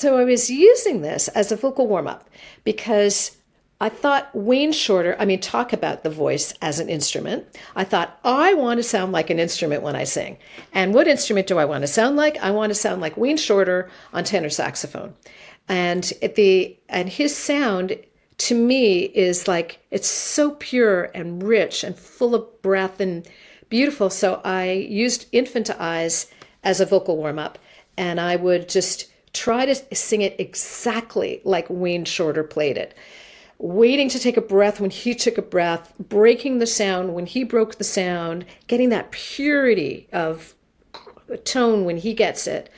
So I was using this as a vocal warm-up because I thought Wayne Shorter, talk about the voice as an instrument. I thought, I want to sound like an instrument when I sing. And what instrument do I want to sound like? I want to sound like Wayne Shorter on tenor saxophone. And his sound to me is like, it's so pure and rich and full of breath and beautiful. So I used Infant to Eyes as a vocal warm-up, and I would just try to sing it exactly like Wayne Shorter played it. Waiting to take a breath when he took a breath, breaking the sound when he broke the sound, getting that purity of tone when he gets it.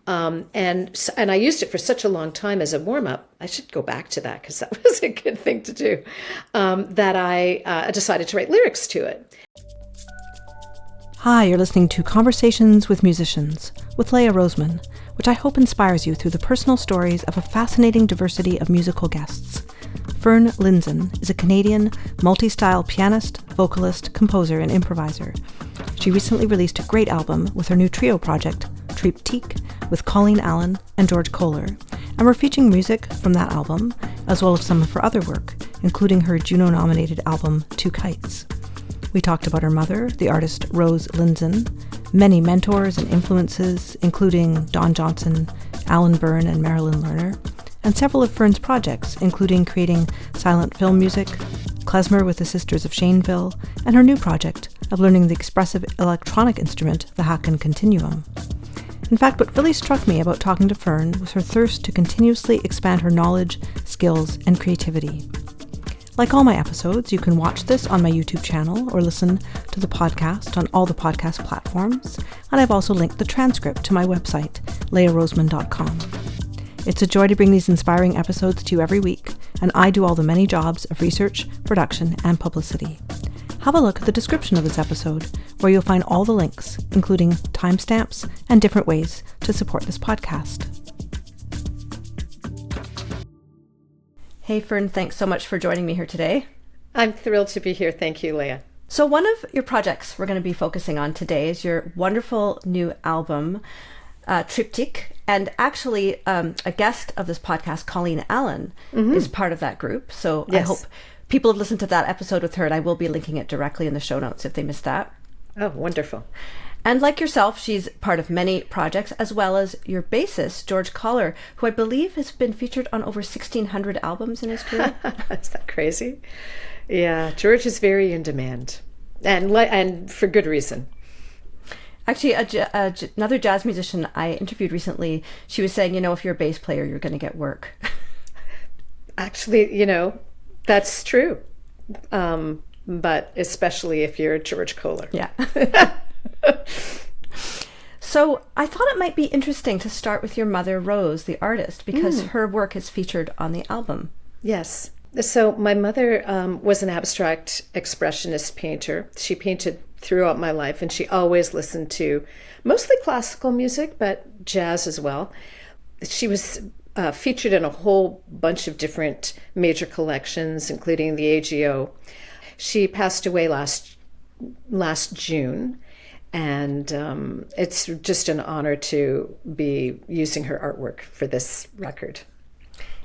And I used it for such a long time as a warm-up. I should go back to that because that was a good thing to do, that I decided to write lyrics to it. Hi, you're listening to Conversations with Musicians with Leah Roseman, which I hope inspires you through the personal stories of a fascinating diversity of musical guests. Fern Lindzon is a Canadian multi-style pianist, vocalist, composer, and improviser. She recently released a great album with her new trio project, Tryptique, with Colleen Allen and George Koller, and we're featuring music from that album, as well as some of her other work, including her Juno-nominated album, Two Kites. We talked about her mother, the artist Rose Lindzon, many mentors and influences, including Don Thompson, Bern and Marilyn Lerner, and several of Fern's projects, including creating silent film music, Klezmer with the Sisters of Sheynville, and her new project of learning the expressive electronic instrument, the Haken Continuum. In fact, what really struck me about talking to Fern was her thirst to continuously expand her knowledge, skills, and creativity. Like all my episodes, you can watch this on my YouTube channel or listen to the podcast on all the podcast platforms, and I've also linked the transcript to my website, leahroseman.com. It's a joy to bring these inspiring episodes to you every week, and I do all the many jobs of research, production, and publicity. Have a look at the description of this episode, where you'll find all the links, including timestamps and different ways to support this podcast. Hey Fern, thanks so much for joining me here today. I'm thrilled to be here. Thank you, Leah. So one of your projects we're going to be focusing on today is your wonderful new album, Tryptique. And actually, a guest of this podcast, Colleen Allen, is part of that group. So yes. I hope people have listened to that episode with her, and I will be linking it directly in the show notes if they missed that. Oh, wonderful. And like yourself, she's part of many projects, as well as your bassist, George Koller, who I believe has been featured on over 1,600 albums in his career. Is that crazy? Yeah, George is very in demand, and for good reason. Actually, another jazz musician I interviewed recently, she was saying, if you're a bass player, you're going to get work. Actually, that's true. But especially if you're George Koller. Yeah. So I thought it might be interesting to start with your mother, Rose, the artist, because her work is featured on the album. Yes. So my mother was an abstract expressionist painter. She painted throughout my life, and she always listened to mostly classical music, but jazz as well. She was featured in a whole bunch of different major collections, including the AGO. She passed away last June, and it's just an honor to be using her artwork for this record.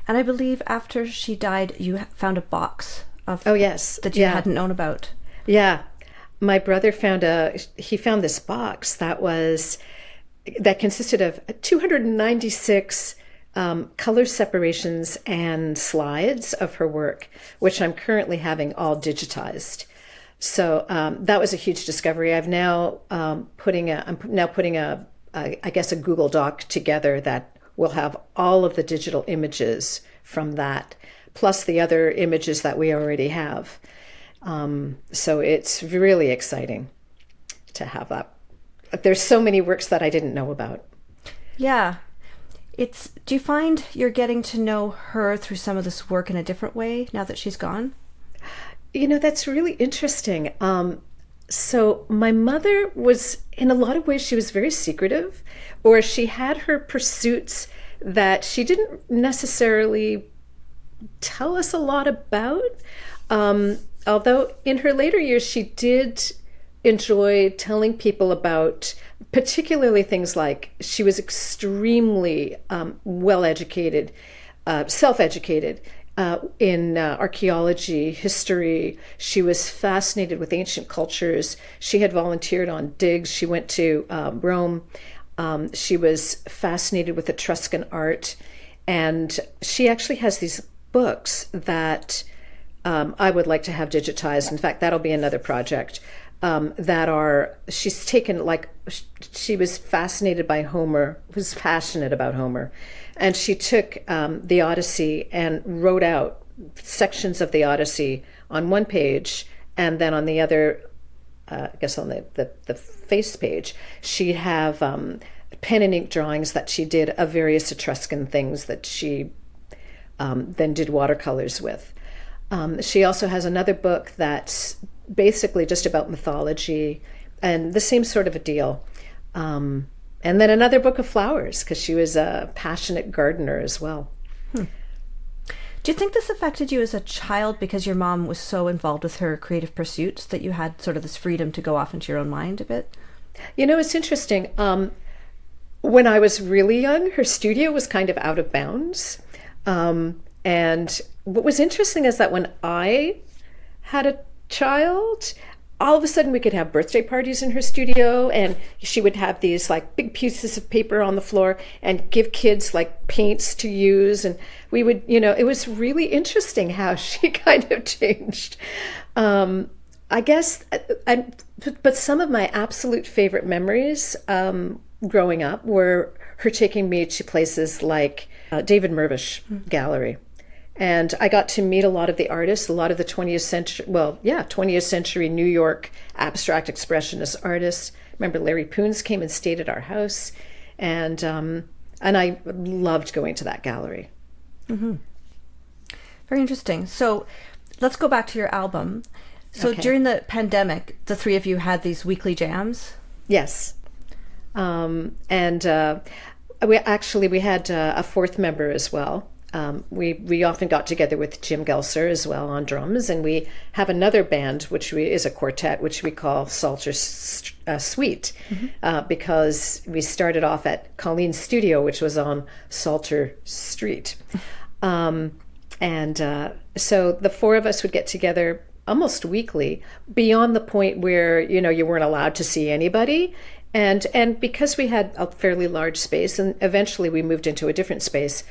And I believe after she died, you found a box of that you hadn't known about. Yeah, my brother found this box that consisted of 296 color separations and slides of her work, which I'm currently having all digitized. So that was a huge discovery. I'm now putting a Google Doc together that will have all of the digital images from that, plus the other images that we already have. So it's really exciting to have that. There's so many works that I didn't know about. Yeah. Do you find you're getting to know her through some of this work in a different way now that she's gone? That's really interesting. So my mother was, in a lot of ways, she was very secretive, or she had her pursuits that she didn't necessarily tell us a lot about. Although in her later years, she did enjoy telling people about particularly things like she was extremely well-educated, self-educated in archaeology, history. She was fascinated with ancient cultures. She had volunteered on digs. She went to Rome. She was fascinated with Etruscan art. And she actually has these books that I would like to have digitized. In fact, that'll be another project. She's taken, like, she was fascinated by Homer, was passionate about Homer. And she took the Odyssey and wrote out sections of the Odyssey on one page, and then on the other, I guess on the face page, she'd have pen and ink drawings that she did of various Etruscan things that she then did watercolors with. She also has another book that's basically just about mythology and the same sort of a deal. And then another book of flowers, because she was a passionate gardener as well. Do you think this affected you as a child because your mom was so involved with her creative pursuits that you had sort of this freedom to go off into your own mind a bit? You know, it's interesting. When I was really young, her studio was kind of out of bounds. And what was interesting is that when I had a child, all of a sudden we could have birthday parties in her studio, and she would have these like big pieces of paper on the floor and give kids like paints to use. And we would, it was really interesting how she kind of changed. I guess, but some of my absolute favorite memories growing up were her taking me to places like David Mirvish Gallery. And I got to meet a lot of the artists, a lot of the 20th century New York abstract expressionist artists. Remember Larry Poons came and stayed at our house. And I loved going to that gallery. Mm-hmm. Very interesting. So let's go back to your album. So Okay. During the pandemic, the three of you had these weekly jams? Yes. We had a fourth member as well. We often got together with Jim Gelser as well on drums, and we have another band which is a quartet, which we call Salter Suite, because we started off at Colleen's studio, which was on Salter Street. So the four of us would get together almost weekly, beyond the point where you weren't allowed to see anybody. And because we had a fairly large space, and eventually we moved into a different space,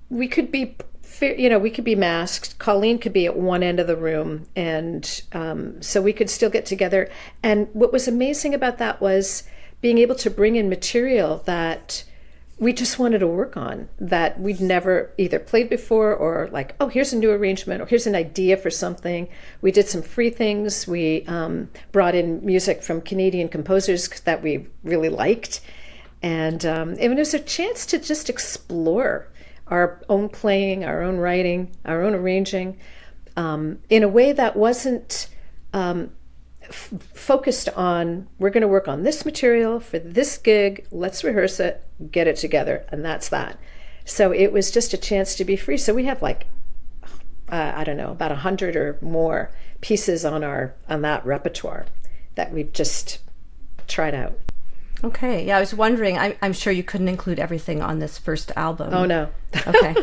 we could be, we could be masked. Colleen could be at one end of the room, and so we could still get together. And what was amazing about that was being able to bring in material that we just wanted to work on, that we'd never either played before, or like, oh, here's a new arrangement, or here's an idea for something. We did some free things. We brought in music from Canadian composers that we really liked. And it was a chance to just explore our own playing, our own writing, our own arranging, in a way that wasn't focused on, we're going to work on this material for this gig, let's rehearse it, get it together, and that's that. So it was just a chance to be free. So we have like, I don't know, about 100 or more pieces on that repertoire that we've just tried out. Okay. Yeah, I was wondering, I'm sure you couldn't include everything on this first album. Oh, no. Okay.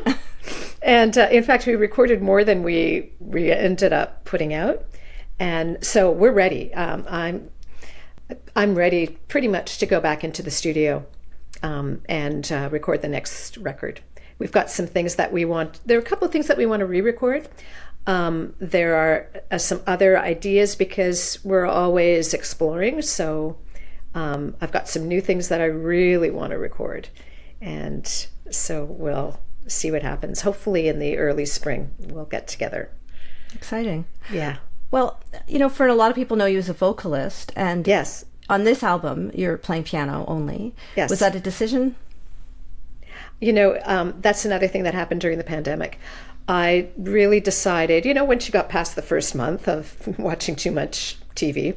And in fact, we recorded more than we ended up putting out. And so we're ready. I'm ready pretty much to go back into the studio and record the next record. We've got some things that we want. There are a couple of things that we want to re-record. There are some other ideas because we're always exploring. So I've got some new things that I really want to record. And so we'll see what happens. Hopefully in the early spring, we'll get together. Exciting. Yeah. Well, Fern, a lot of people know you as a vocalist. And yes, on this album, you're playing piano only. Yes. Was that a decision? That's another thing that happened during the pandemic. I really decided, once you got past the first month of watching too much TV,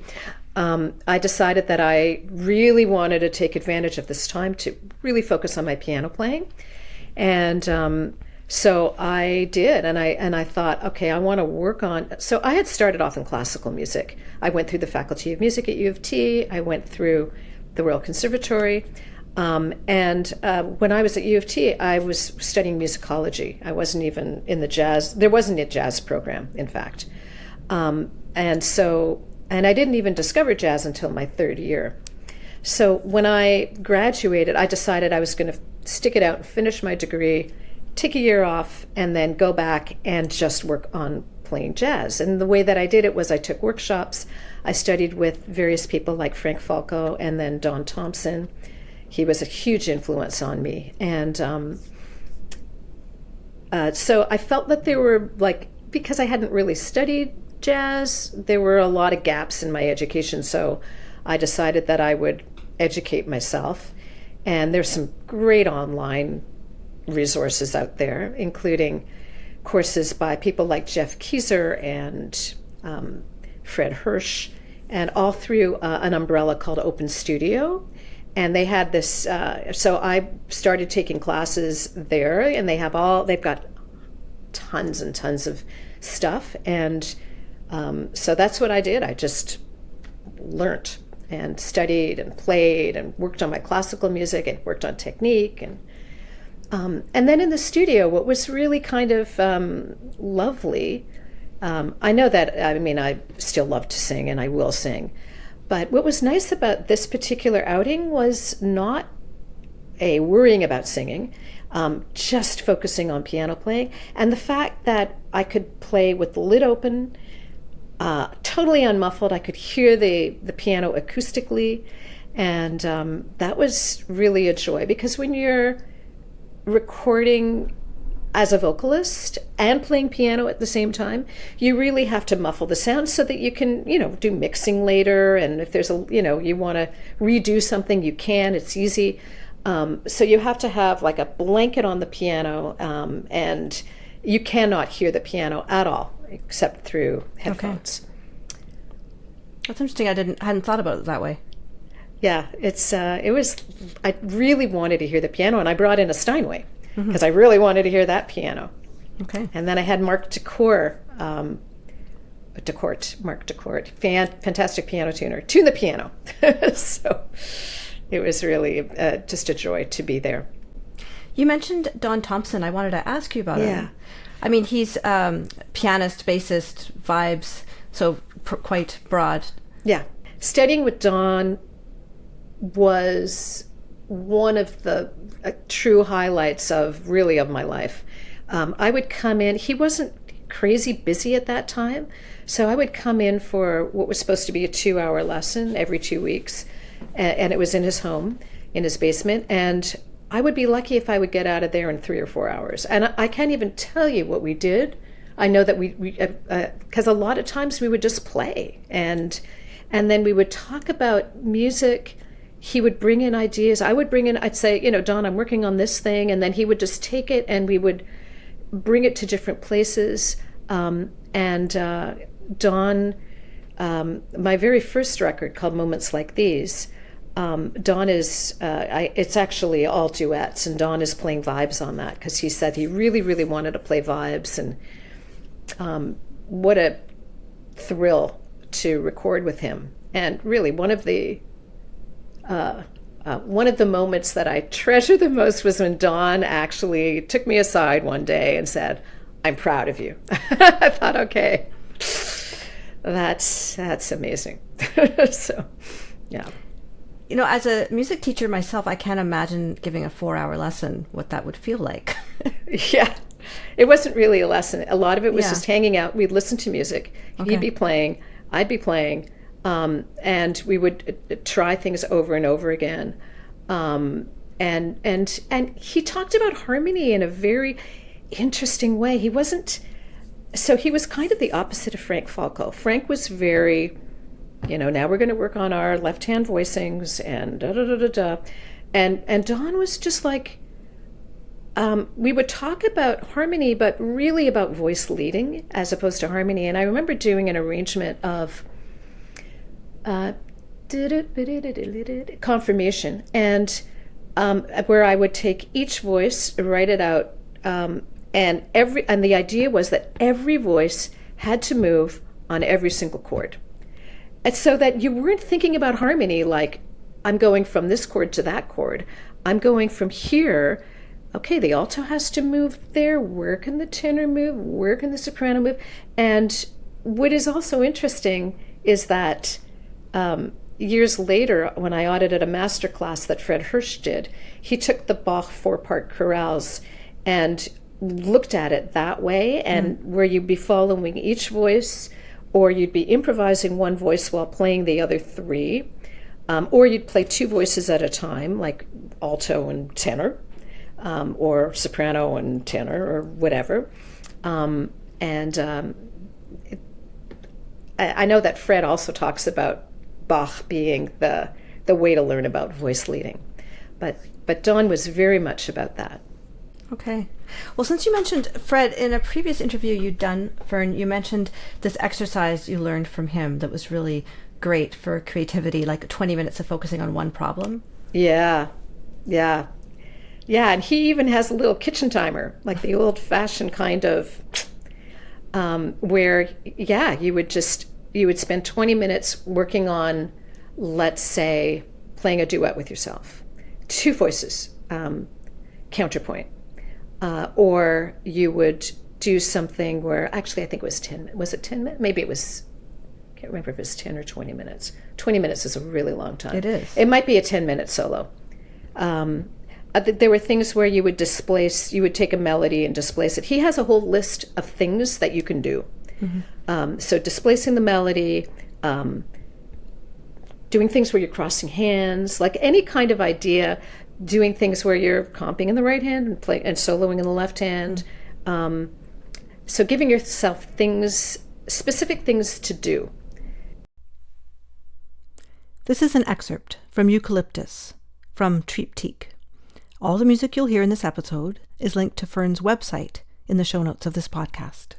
I decided that I really wanted to take advantage of this time to really focus on my piano playing. And So I did, and I thought, okay, I want to work on. So I had started off in classical music. I went through the Faculty of Music at U of T. I went through the Royal Conservatory, and when I was at U of T, I was studying musicology. I wasn't even in the jazz. There wasn't a jazz program, in fact, and I didn't even discover jazz until my third year. So when I graduated, I decided I was going to stick it out and finish my degree, take a year off, and then go back and just work on playing jazz. And the way that I did it was I took workshops. I studied with various people like Frank Falco and then Don Thompson. He was a huge influence on me. And so I felt that there were, like, because I hadn't really studied jazz, there were a lot of gaps in my education. So I decided that I would educate myself. And there's some great online resources out there, including courses by people like Jeff Keyser and Fred Hersch, and all through an umbrella called Open Studio. And they had this, so I started taking classes there, and they've got tons and tons of stuff. And so that's what I did. I just learnt and studied and played and worked on my classical music and worked on technique. And then in the studio, what was really kind of lovely, I know that, I mean, I still love to sing and I will sing, but what was nice about this particular outing was not worrying about singing, just focusing on piano playing, and the fact that I could play with the lid open, totally unmuffled. I could hear the piano acoustically, and that was really a joy, because when you're recording as a vocalist and playing piano at the same time, you really have to muffle the sound so that you can, do mixing later. And if there's you want to redo something, you can, it's easy. So you have to have like a blanket on the piano, and you cannot hear the piano at all except through headphones. Okay. That's interesting. I hadn't thought about it that way. Yeah, I really wanted to hear the piano, and I brought in a Steinway because I really wanted to hear that piano. Okay. And then I had Mark Mark DeCourt, fantastic piano tuner, tune the piano. So it was really just a joy to be there. You mentioned Don Thompson. I wanted to ask you about him. I mean, he's pianist, bassist, vibes, so quite broad. Yeah. Studying with Don was one of the true highlights of my life. I would come in, he wasn't crazy busy at that time, so I would come in for what was supposed to be a 2-hour lesson every 2 weeks, and it was in his home, in his basement, and I would be lucky if I would get out of there in 3 or 4 hours. And I can't even tell you what we did. I know that we because a lot of times we would just play, and then we would talk about music. He would bring in ideas. I'd say, Don, I'm working on this thing. And then he would just take it and we would bring it to different places. Don, my very first record called Moments Like These, Don is, it's actually all duets, and Don is playing vibes on that because he said he really, really wanted to play vibes. And what a thrill to record with him. And really one of the moments that I treasure the most was when Don actually took me aside one day and said, "I'm proud of you." I thought, okay, that's amazing. So, yeah. As a music teacher myself, I can't imagine giving a 4-hour lesson, what that would feel like. Yeah. It wasn't really a lesson. A lot of it was just hanging out. We'd listen to music. Okay. He'd be playing. I'd be playing. And we would try things over and over again. And he talked about harmony in a very interesting way. He was kind of the opposite of Frank Falco. Frank was very, now we're going to work on our left-hand voicings and da-da-da-da-da. And Don was just like, we would talk about harmony, but really about voice leading as opposed to harmony. And I remember doing an arrangement of confirmation, and where I would take each voice, write it out, And the idea was that every voice had to move on every single chord. And so that you weren't thinking about harmony like, I'm going from this chord to that chord. I'm going from here. Okay, the alto has to move there. Where can the tenor move? Where can the soprano move? And what is also interesting is that years later, when I audited a master class that Fred Hersch did, he took the Bach 4-part chorales and looked at it that way, and where you'd be following each voice, or you'd be improvising one voice while playing the other 3, or you'd play 2 voices at a time, like alto and tenor, or soprano and tenor, or whatever. I know that Fred also talks about Bach being the way to learn about voice leading, but Don was very much about that. Okay. Well, since you mentioned Fred, in a previous interview you'd done, Fern, you mentioned this exercise you learned from him that was really great for creativity, like 20 minutes of focusing on one problem. Yeah, and he even has a little kitchen timer, like the old-fashioned kind of, where, you would spend 20 minutes working on, let's say, playing a duet with yourself. 2 voices, counterpoint. Or you would do something where, actually, I think it was 10, was it 10 minutes? Maybe it was, I can't remember if it was 10 or 20 minutes. 20 minutes is a really long time. It is. It might be a 10-minute solo. There were things where you would take a melody and displace it. He has a whole list of things that you can do. Mm-hmm. So displacing the melody, doing things where you're crossing hands, like any kind of idea, doing things where you're comping in the right hand and soloing in the left hand. So giving yourself specific things to do. This is an excerpt from Eucalyptus, from Tryptique. All the music you'll hear in this episode is linked to Fern's website in the show notes of this podcast.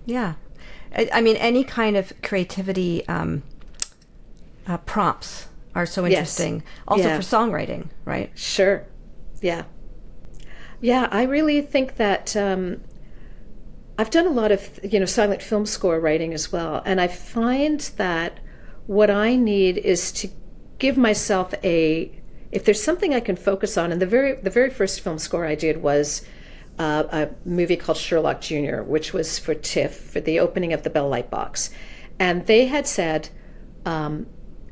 Yeah. I mean, any kind of creativity prompts are so interesting. Yes. Also for songwriting, right? Sure. Yeah. Yeah, I really think that I've done a lot of, silent film score writing as well. And I find that what I need is to give myself if there's something I can focus on. And the very first film score I did was a movie called Sherlock Jr., which was for TIFF, for the opening of the Bell Lightbox. And they had said,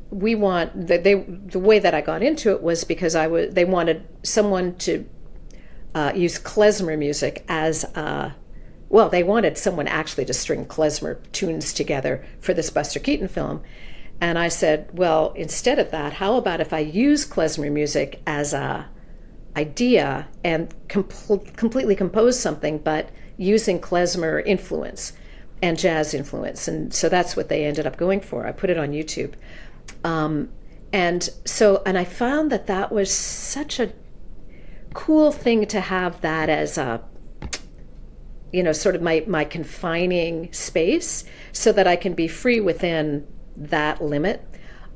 we want, the way that I got into it was because they wanted someone to use Klezmer music as they wanted someone actually to string Klezmer tunes together for this Buster Keaton film. And I said, well, instead of that, how about if I use Klezmer music as a idea and completely compose something, but using Klezmer influence? and jazz influence. And so that's what they ended up going for. I put it on YouTube. And I found that was such a cool thing to have that as a, sort of my confining space, so that I can be free within that limit.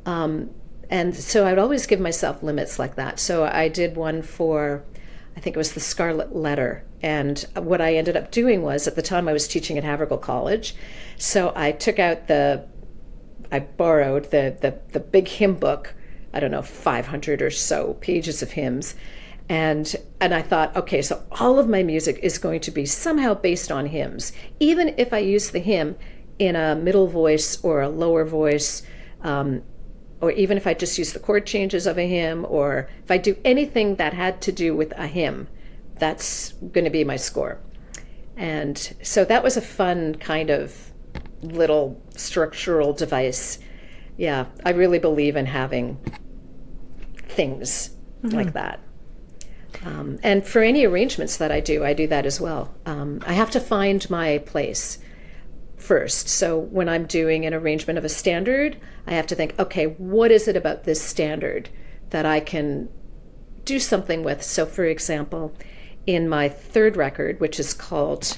And so I'd always give myself limits like that. So I did one for, I think it was the Scarlet Letter. And what I ended up doing was, at the time I was teaching at Havergal College, so I took out I borrowed the big hymn book, I don't know, 500 or so pages of hymns. And I thought, okay, so all of my music is going to be somehow based on hymns, even if I use the hymn in a middle voice or a lower voice, or even if I just use the chord changes of a hymn, or if I do anything that had to do with a hymn, that's going to be my score. And so that was a fun kind of little structural device. Yeah, I really believe in having things like that. And for any arrangements that I do that as well. I have to find my place first. So when I'm doing an arrangement of a standard, I have to think, okay, what is it about this standard that I can do something with? So for example, in my third record, which is called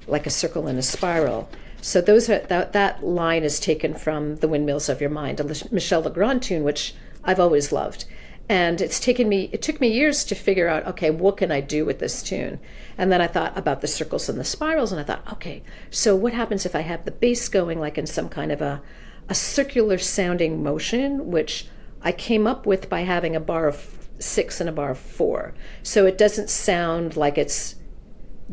Like a Circle in a Spiral, so that line is taken from the Windmills of Your Mind, a Michel Legrand tune, which I've always loved. And it took me years to figure out, okay, what can I do with this tune? And then I thought about the circles and the spirals, and I thought, okay, so what happens if I have the bass going like in some kind of a circular sounding motion, which I came up with by having a bar of 6 and a bar of 4. So it doesn't sound like it's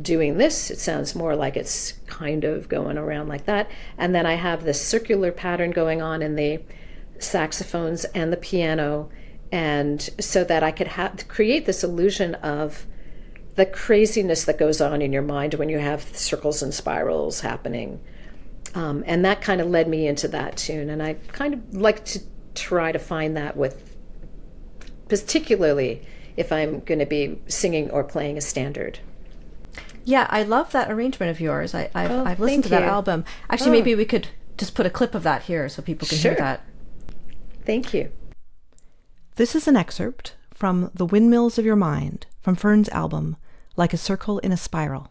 doing this, it sounds more like it's kind of going around like that. And then I have this circular pattern going on in the saxophones and the piano, and so that I could create this illusion of the craziness that goes on in your mind when you have circles and spirals happening. And that kind of led me into that tune. And I kind of like to try to find that with, particularly if I'm going to be singing or playing a standard. Yeah, I love that arrangement of yours. I've listened to that album. Actually, maybe we could just put a clip of that here so people can hear that. Thank you. This is an excerpt from The Windmills of Your Mind, from Fern's album, Like a Circle in a Spiral.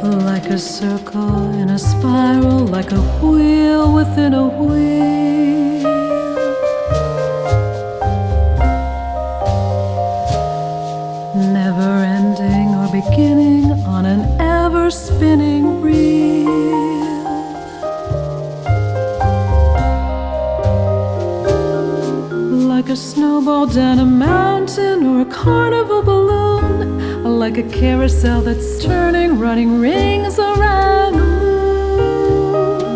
Like a circle in a spiral, like a wheel within a wheel. Never ending or beginning on an ever spinning reel. Like a snowball down a mountain or a carnival balloon. Like a carousel that's turning, running rings around the moon.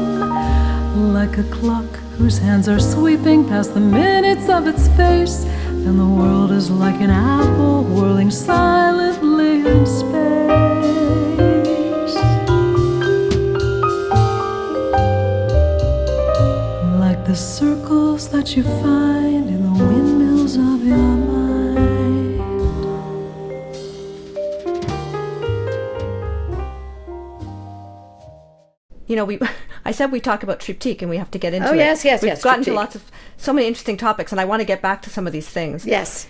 Like a clock whose hands are sweeping past the minutes of its face, and the world is like an apple whirling silently in space. Like the circles that you find in the windmills of your mind. You know, I said we talk about Tryptique, and we have to get into it. Oh, yes. We've gotten to Tryptique. so many interesting topics, and I want to get back to some of these things. Yes.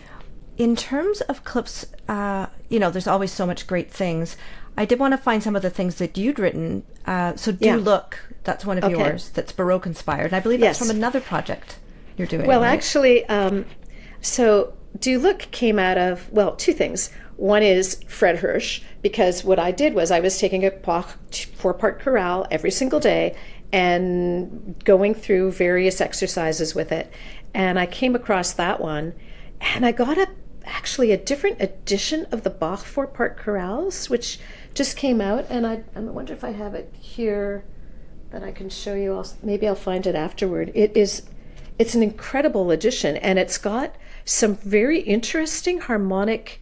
In terms of clips, there's always so much great things. I did want to find some of the things that you'd written. So Do Look, that's one of yours, that's Baroque inspired. And I believe that's from another project you're doing. Well, right? actually, so Do Look came out of, two things. One is Fred Hersch, because what I did was I was taking a Bach 4-part chorale every single day and going through various exercises with it. And I came across that one, and I got actually a different edition of the Bach 4-part chorales, which just came out. And I wonder if I have it here that I can show you. Maybe I'll find it afterward. It's an incredible edition, and it's got some very interesting harmonic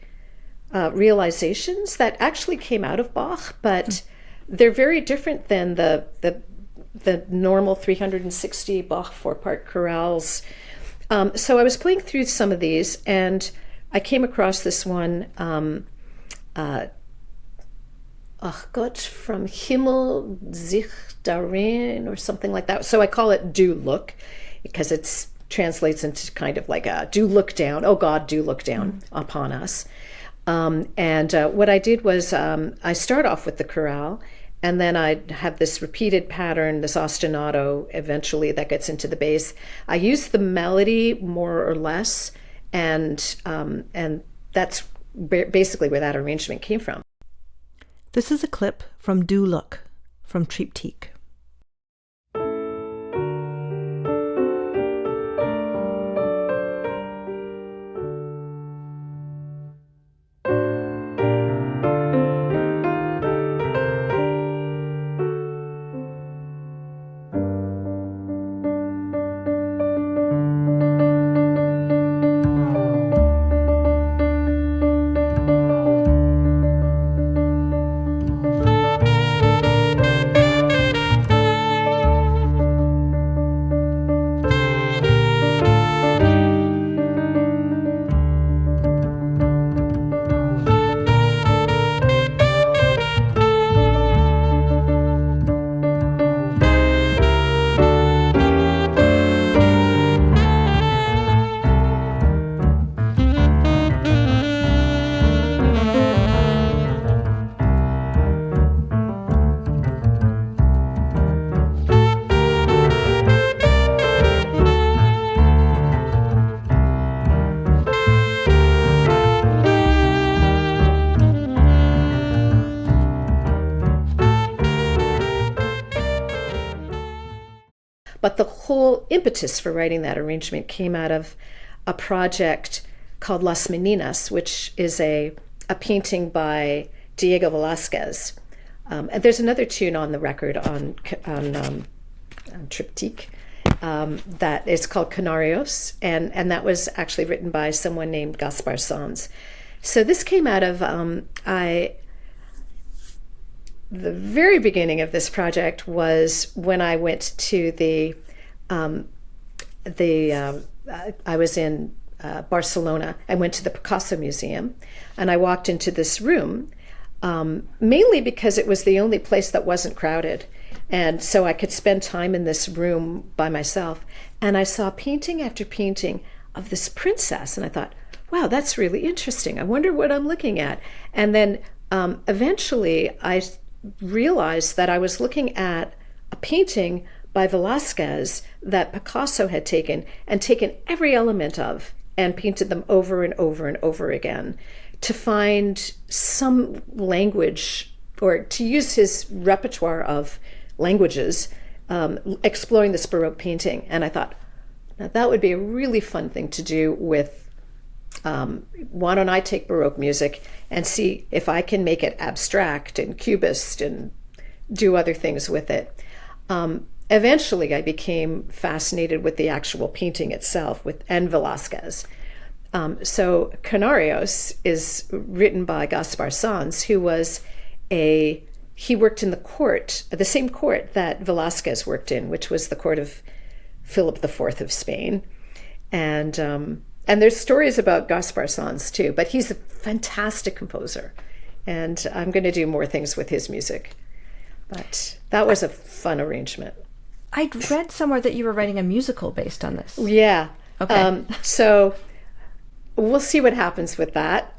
realizations that actually came out of Bach, but they're very different than the normal 360 Bach 4-part chorales. So I was playing through some of these, and I came across this one, Ach Gott, from Himmel sich darin, or something like that. So I call it Do Look, because it translates into kind of like a do look down. Oh God, do look down upon us. And what I did was I start off with the chorale, and then I have this repeated pattern, this ostinato, eventually that gets into the bass. I use the melody more or less, and that's basically where that arrangement came from. This is a clip from Do Look from Tryptique. But the whole impetus for writing that arrangement came out of a project called Las Meninas, which is a painting by Diego Velázquez. And there's another tune on the record on Tryptique that is called Canarios, and that was actually written by someone named Gaspar Sanz. So this came out of the very beginning of this project was when I went to I was in Barcelona. I went to the Picasso Museum, and I walked into this room, mainly because it was the only place that wasn't crowded. And so I could spend time in this room by myself. And I saw painting after painting of this princess, and I thought, wow, that's really interesting. I wonder what I'm looking at. And then eventually I realized that I was looking at a painting by Velázquez that Picasso had taken every element of and painted them over and over and over again to find some language, or to use his repertoire of languages, exploring this Baroque painting. And I thought, now that would be a really fun thing to do with, why don't I take Baroque music and see if I can make it abstract and cubist and do other things with it. Eventually, I became fascinated with the actual painting itself and Velázquez. So Canarios is written by Gaspar Sanz, who was he worked in the court, the same court that Velázquez worked in, which was the court of Philip IV of Spain. And there's stories about Gaspar Sanz too, but he's a fantastic composer. And I'm going to do more things with his music. But that was a fun arrangement. I'd read somewhere that you were writing a musical based on this. Yeah. Okay. So we'll see what happens with that.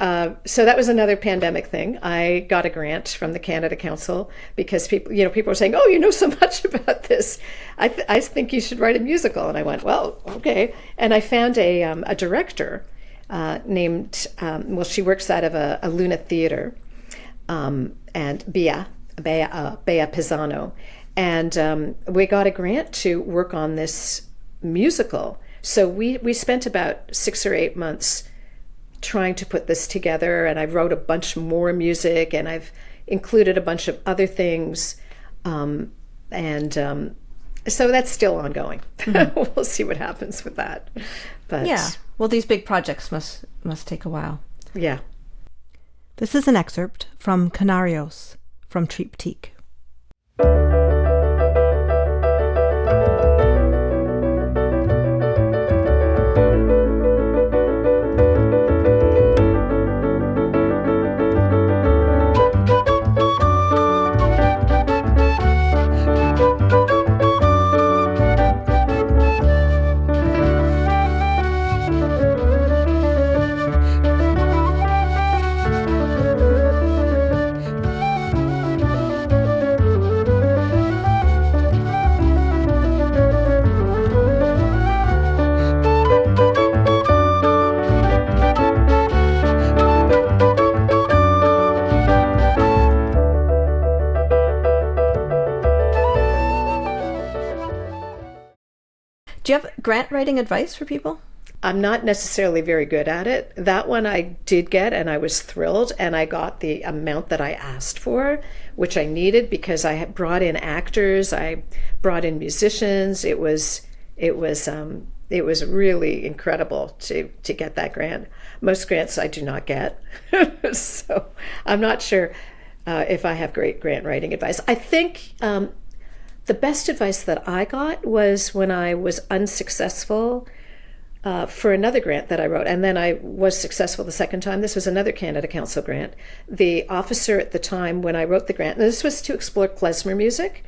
So that was another pandemic thing. I got a grant from the Canada Council because people were saying, "Oh, you know so much about this. I think you should write a musical." And I went, "Well, okay." And I found a director named, she works out of a Luna Theater, and Bea Pisano. And we got a grant to work on this musical. So we spent about 6 or 8 months trying to put this together, and I wrote a bunch more music, and I've included a bunch of other things. And So that's still ongoing. We'll see what happens with that. But Yeah. Well, these big projects must take a while. yeah. This is an excerpt from Canarios from Tryptique. Do you have grant writing advice for people? I'm not necessarily very good at it. That one I did get, and I was thrilled, and I got the amount that I asked for, which I needed because I had brought in actors, I brought in musicians. It was really incredible to get that grant. Most grants I do not get, so I'm not sure if I have great grant writing advice. I think the best advice that I got was when I was unsuccessful for another grant that I wrote, and then I was successful the second time. This was another Canada Council grant. The officer at the time when I wrote the grant, and this was to explore klezmer music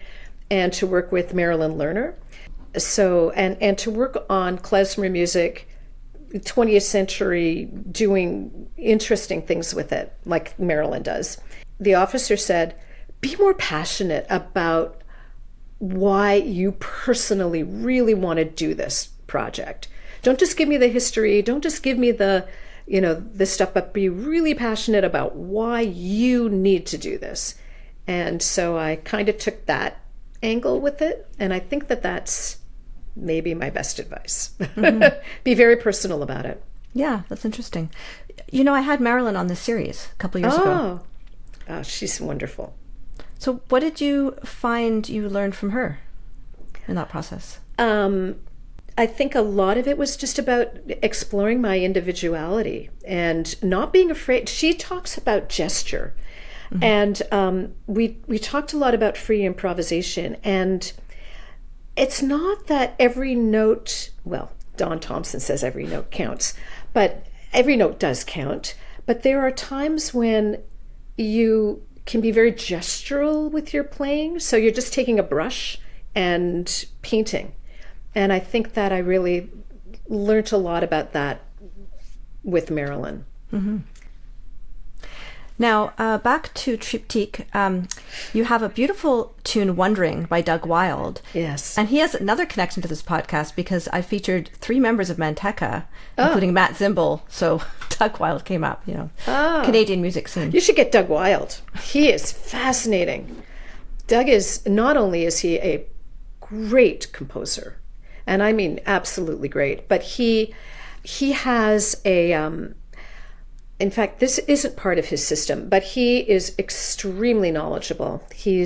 and to work with Marilyn Lerner. So, and to work on klezmer music, 20th century, doing interesting things with it, like Marilyn does. The officer said, be more passionate about why you personally really want to do this project. Don't just give me the history. Don't just give me the, this stuff, but be really passionate about why you need to do this. And so I kind of took that angle with it. And I think that that's maybe my best advice. Mm-hmm. Be very personal about it. Yeah, that's interesting. I had Marilyn on this serise a couple years ago. Oh, she's wonderful. So what did you find you learned from her in that process? I think a lot of it was just about exploring my individuality and not being afraid. She talks about gesture. Mm-hmm. And we talked a lot about free improvisation. And it's not that every note, well, Don Thompson says every note counts, but every note does count. But there are times when you can be very gestural with your playing. So you're just taking a brush and painting. And I think that I really learned a lot about that with Marilyn. Mm-hmm. Now, back to Tryptique, you have a beautiful tune, Wondering, by Doug Wilde. Yes. And he has another connection to this podcast because I featured 3 members of Manteca, including Matt Zimble. So Doug Wilde came up, Canadian music scene. You should get Doug Wilde. He is fascinating. Doug is, not only is he a great composer, and I mean absolutely great, but he has a... in fact, this isn't part of his system, but he is extremely knowledgeable. He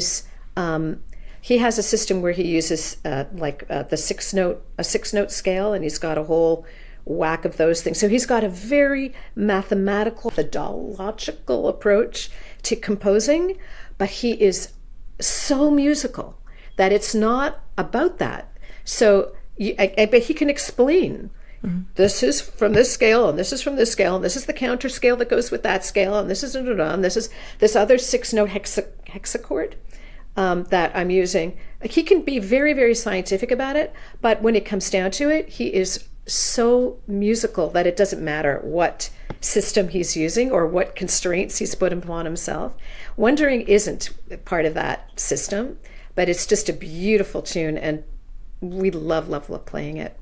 has a system where he uses the 6-note scale, and he's got a whole whack of those things. So he's got a very mathematical, methodological approach to composing, but he is so musical that it's not about that. So, but he can explain. Mm-hmm. This is from this scale, and this is from this scale, and this is the counter scale that goes with that scale, and this is and this is this other 6-note hexachord that I'm using. He can be very, very scientific about it, but when it comes down to it, he is so musical that it doesn't matter what system he's using or what constraints he's put upon himself. Wondering isn't part of that system, but it's just a beautiful tune, and we love playing it.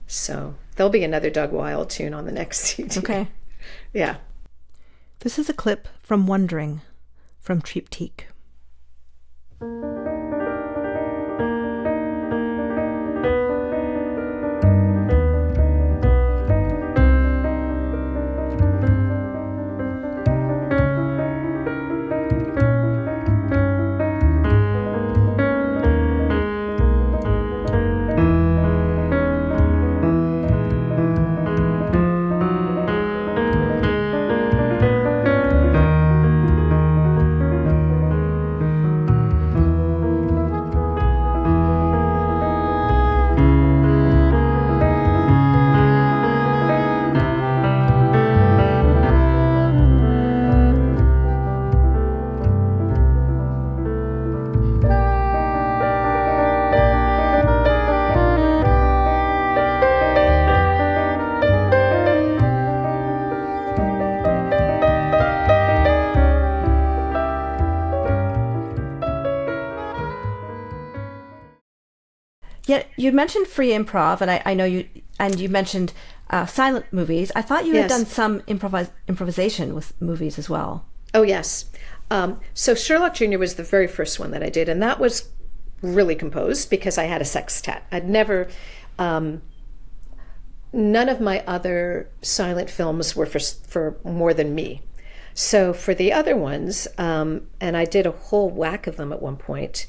So there'll be another Doug Wilde tune on the next CD. Okay. Yeah. This is a clip from Wondering from Tryptique. Yeah, you mentioned free improv, and I know you mentioned silent movies. I thought you had done some improvisation with movies as well. Oh, yes. So Sherlock Jr. was the very first one that I did, and that was really composed because I had a sextet. I'd never, none of my other silent films were for more than me. So for the other ones, and I did a whole whack of them at one point,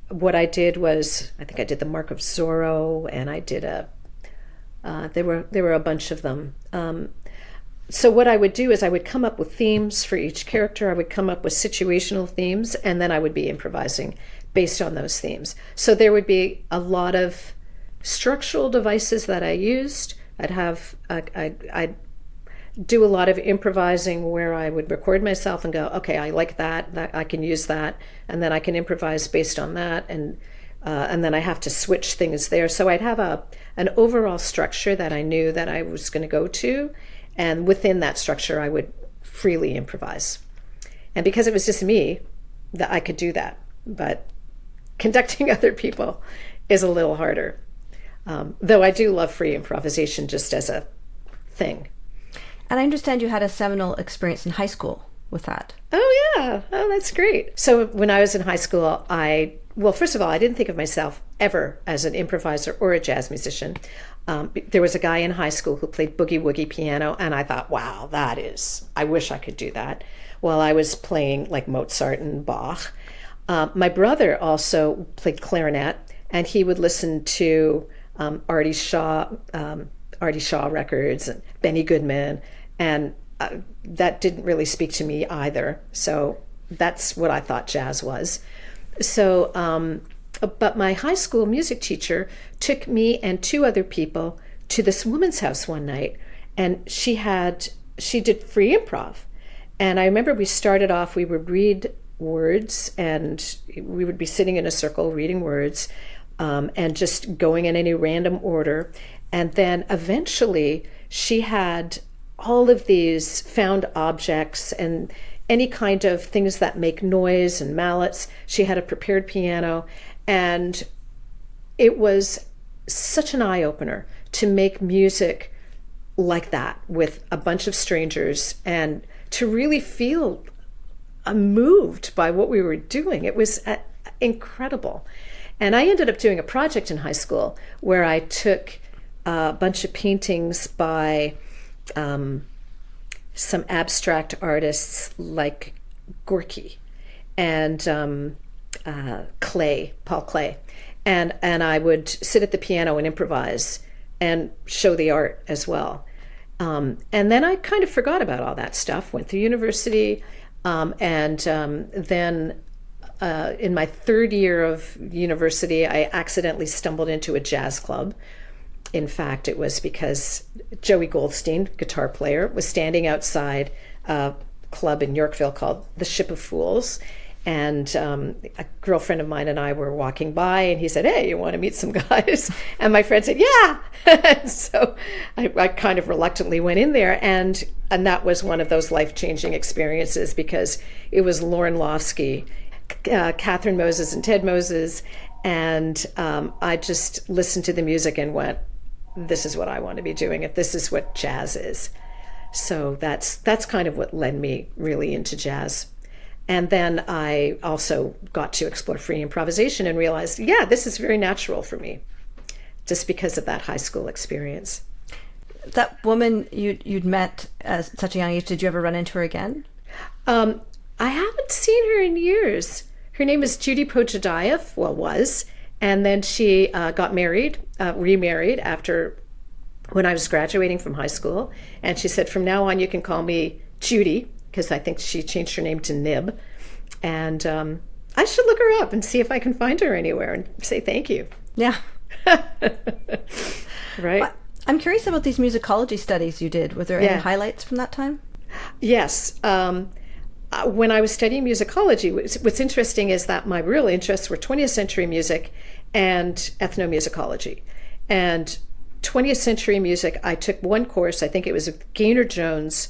what I did was, I think I did The Mark of Zorro, and I did there were a bunch of them. So what I would do is I would come up with themes for each character. I would come up with situational themes, and then I would be improvising based on those themes. So there would be a lot of structural devices that I used. I'd do a lot of improvising where I would record myself and go, okay, I like that I can use that, and then I can improvise based on that, and then I have to switch things there. So I'd have an overall structure that I knew that I was going to go to, and within that structure I would freely improvise. And because it was just me, that I could do that. But conducting other people is a little harder. Though I do love free improvisation just as a thing. And I understand you had a seminal experience in high school with that. Oh, yeah. Oh, that's great. So when I was in high school, well, first of all, I didn't think of myself ever as an improviser or a jazz musician. There was a guy in high school who played boogie-woogie piano, and I thought, wow, I wish I could do that, while I was playing like Mozart and Bach. My brother also played clarinet, and he would listen to Artie Shaw records and Benny Goodman, and that didn't really speak to me either. So that's what I thought jazz was. So, but my high school music teacher took me and two other people to this woman's house one night, and she did free improv. And I remember we started off, we would read words, and we would be sitting in a circle reading words, and just going in any random order. And then eventually she had all of these found objects and any kind of things that make noise and mallets. She had a prepared piano, and it was such an eye-opener to make music like that with a bunch of strangers and to really feel moved by what we were doing. It was incredible. And I ended up doing a project in high school where I took a bunch of paintings by some abstract artists like Gorky and Paul Klee. And I would sit at the piano and improvise and show the art as well. And then I kind of forgot about all that stuff, went through university, and then in my third year of university, I accidentally stumbled into a jazz club. In fact, it was because Joey Goldstein, guitar player, was standing outside a club in Yorkville called the Ship of Fools. And a girlfriend of mine and I were walking by, and he said, "Hey, you want to meet some guys?" And my friend said, "Yeah." And so I kind of reluctantly went in there, and that was one of those life-changing experiences, because it was Lauren Lofsky, Catherine Moses, and Ted Moses, and I just listened to the music and went, "This is what I want to be doing, if this is what jazz is." So that's kind of what led me really into jazz. And then I also got to explore free improvisation and realized, yeah, this is very natural for me, just because of that high school experience. That woman you'd met at such a young age, did you ever run into her again? I haven't seen her in years. Her name is Judy Pojadayev, was, and then she got remarried after when I was graduating from high school. And she said, "From now on, you can call me Judy," because I think she changed her name to Nib. And I should look her up and see if I can find her anywhere and say thank you. Yeah. Right. Well, I'm curious about these musicology studies you did. Were there any highlights from that time? Yes. When I was studying musicology, what's interesting is that my real interests were 20th century music and ethnomusicology. And 20th century music, I took one course, I think it was with Gaynor Jones,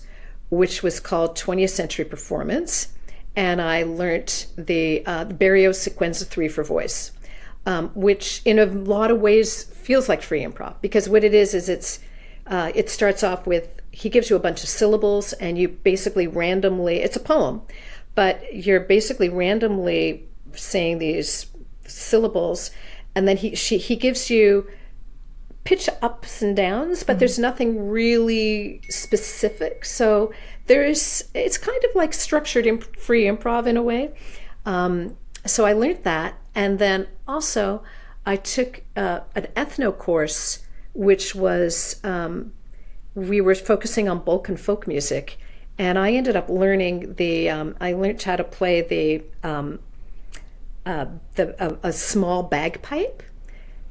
which was called 20th Century Performance, and I learned the Barrios Sequenza 3 for voice. which in a lot of ways feels like free improv, because what it is it starts off with, he gives you a bunch of syllables and you basically randomly, it's a poem, but you're basically randomly saying these syllables, and then he gives you pitch ups and downs, but there's nothing really specific. So it's kind of like structured free improv in a way. So I learned that. And then also I took an ethno course, which was, we were focusing on Balkan folk music. And I ended up learning I learned how to play a small bagpipe.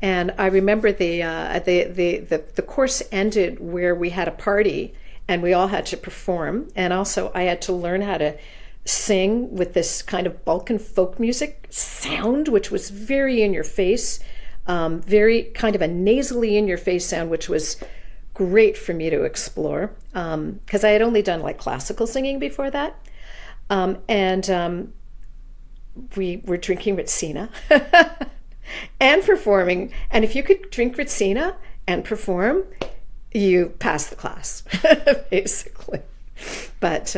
And I remember the course ended where we had a party and we all had to perform. And also I had to learn how to sing with this kind of Balkan folk music sound, which was very in your face, very kind of a nasally in your face sound, which was great for me to explore, because I had only done like classical singing before that. We were drinking Ritsina and performing. And if you could drink Ritsina and perform, you passed the class, basically. But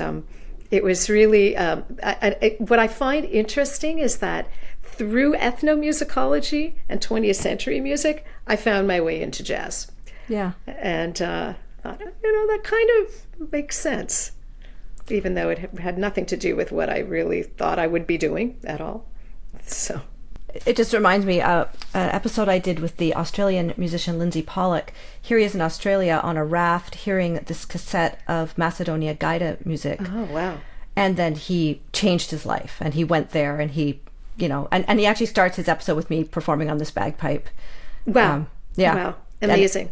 it was really, what I find interesting is that through ethnomusicology and 20th century music, I found my way into jazz. Yeah. And thought, that kind of makes sense, even though it had nothing to do with what I really thought I would be doing at all. So it just reminds me of an episode I did with the Australian musician Lindsay Pollock. Here he is in Australia on a raft hearing this cassette of Macedonia Gaida music. Oh, wow. And then he changed his life and he went there and he, and he actually starts his episode with me performing on this bagpipe. Wow. Yeah. Wow. Amazing.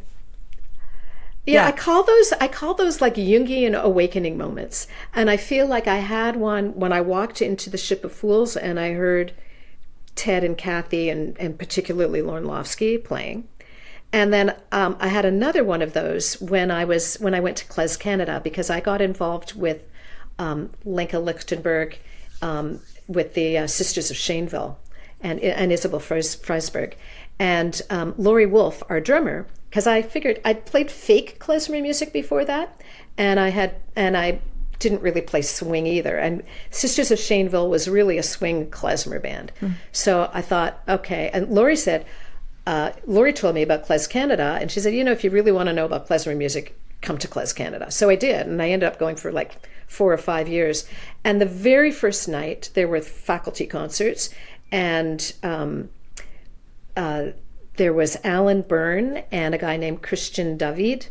Yeah, I call those like Jungian awakening moments. And I feel like I had one when I walked into the Ship of Fools and I heard Ted and Kathy and particularly Lorne Lofsky playing. And then I had another one of those when I went to Klez Canada, because I got involved with Lenka Lichtenberg, with the Sisters of Sheynville and Isabel Freisberg. And Laurie Wolf, our drummer, because I figured I'd played fake klezmer music before that, and I didn't really play swing either. And Sisters of Sheynville was really a swing klezmer band. So I thought, okay. And Laurie said, Laurie told me about Klez Canada, and she said, if you really want to know about klezmer music, come to Klez Canada. So I did, and I ended up going for like 4 or 5 years. And the very first night, there were faculty concerts, and there was Alan Byrne and a guy named Christian David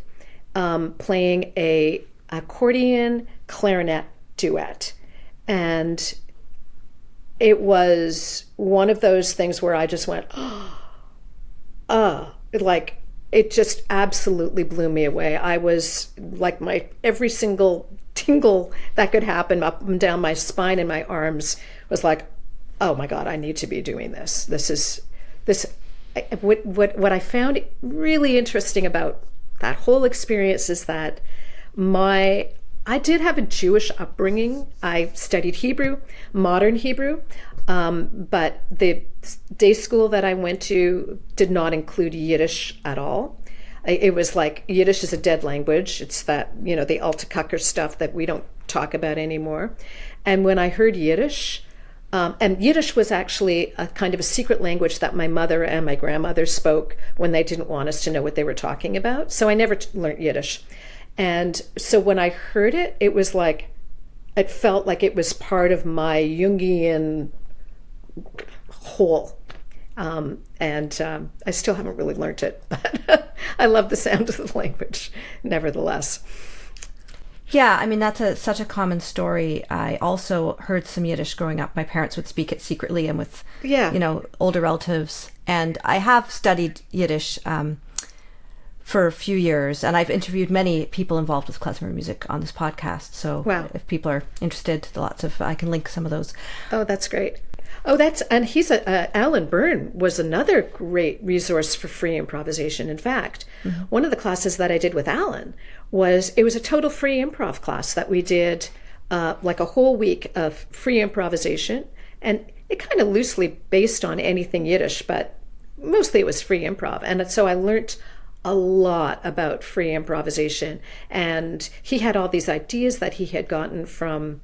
playing a accordion clarinet duet. And it was one of those things where I just went, like it just absolutely blew me away. I was like, every single tingle that could happen up and down my spine and my arms was like, oh my God, I need to be doing this. What I found really interesting about that whole experience is that I did have a Jewish upbringing. I studied Hebrew, modern Hebrew, but the day school that I went to did not include Yiddish at all. It was like Yiddish is a dead language. It's that, the Alta Kucker stuff that we don't talk about anymore. And when I heard Yiddish, and Yiddish was actually a kind of a secret language that my mother and my grandmother spoke when they didn't want us to know what they were talking about. So I never learned Yiddish. And so when I heard it, it was like, it felt like it was part of my Jungian whole. I still haven't really learned it, but I love the sound of the language, nevertheless. Yeah, I mean, that's such a common story. I also heard some Yiddish growing up. My parents would speak it secretly and with, older relatives. And I have studied Yiddish for a few years, and I've interviewed many people involved with klezmer music on this podcast. So if people are interested, I can link some of those. Oh, that's great. Oh, and he's Alan Byrne was another great resource for free improvisation. In fact, one of the classes that I did with Alan was a total free improv class that we did like a whole week of free improvisation, and it kind of loosely based on anything Yiddish, but mostly it was free improv. And so I learned a lot about free improvisation. And he had all these ideas that he had gotten from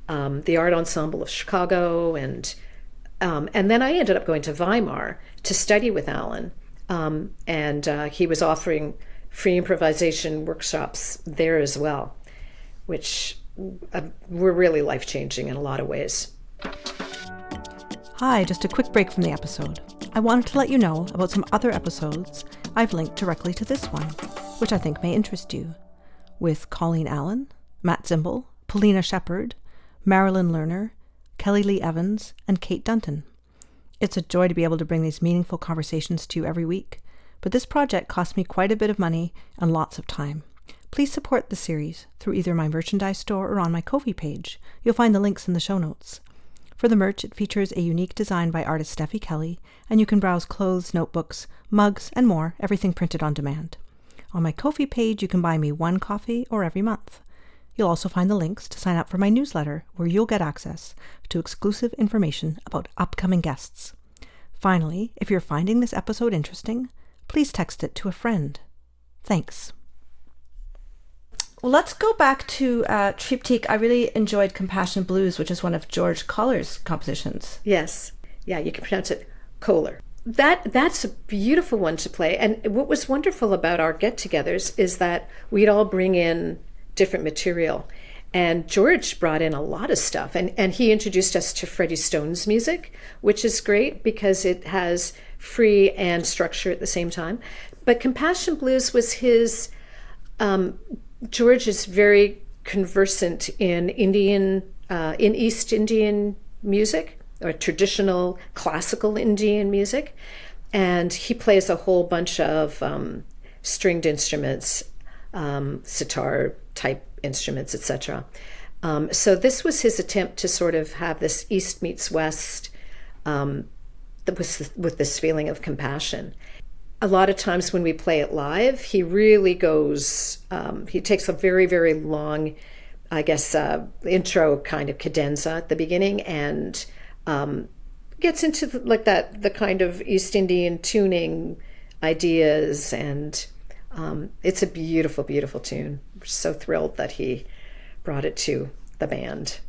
the Art Ensemble of Chicago. And then I ended up going to Weimar to study with Alan. And he was offering free improvisation workshops there as well, which were really life-changing in a lot of ways. Hi, just a quick break from the episode. I wanted to let you know about some other episodes I've linked directly to this one, which I think may interest you, with Colleen Allen, Matt Zimbel, Paulina Shepard, Marilyn Lerner, Kelly Lee Evans, and Kate Dunton. It's a joy to be able to bring these meaningful conversations to you every week, but this project cost me quite a bit of money and lots of time. Please support the series through either my merchandise store or on my Ko-fi page. You'll find the links in the show notes. For the merch, it features a unique design by artist Steffi Kelly, and you can browse clothes, notebooks, mugs, and more, everything printed on demand. On my Ko-fi page, you can buy me one coffee or every month. You'll also find the links to sign up for my newsletter, where you'll get access to exclusive information about upcoming guests. Finally, if you're finding this episode interesting, please text it to a friend. Thanks. Well, let's go back to Tryptique. I really enjoyed Compassion Blues, which is one of George Koller's compositions. Yes. Yeah, you can pronounce it Koller. That's a beautiful one to play. And what was wonderful about our get-togethers is that we'd all bring in different material. And George brought in a lot of stuff. And he introduced us to Freddie Stone's music, which is great because it has free and structure at the same time. But Compassion Blues was his... George is very conversant in East Indian music, or traditional classical Indian music. And he plays a whole bunch of stringed instruments, sitar type instruments, etc. So this was his attempt to sort of have this East meets West with this feeling of compassion. A lot of times when we play it live, he really goes, he takes a very, very long, I guess, intro kind of cadenza at the beginning and gets into the kind of East Indian tuning ideas. And it's a beautiful, beautiful tune. We're so thrilled that he brought it to the band.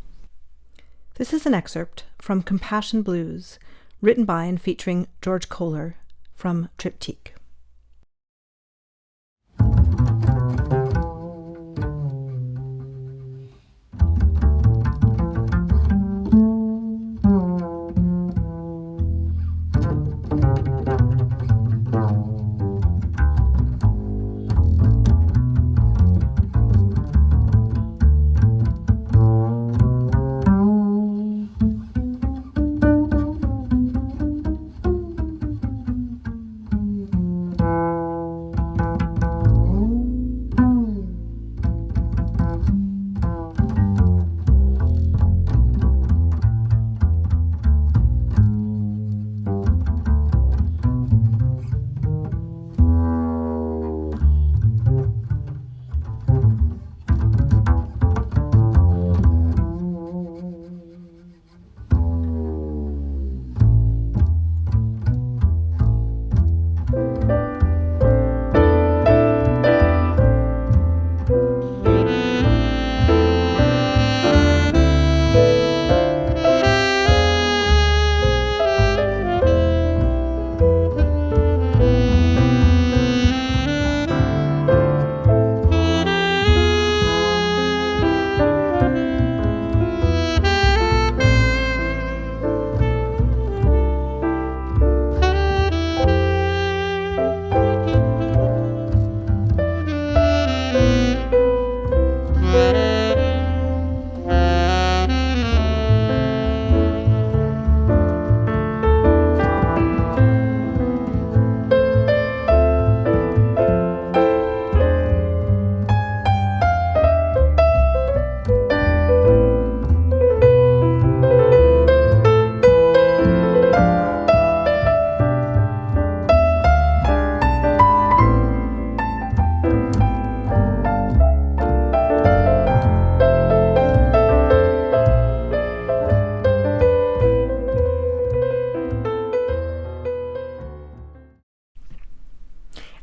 This is an excerpt from Compassion Blues, written by and featuring George Koller from Tryptique.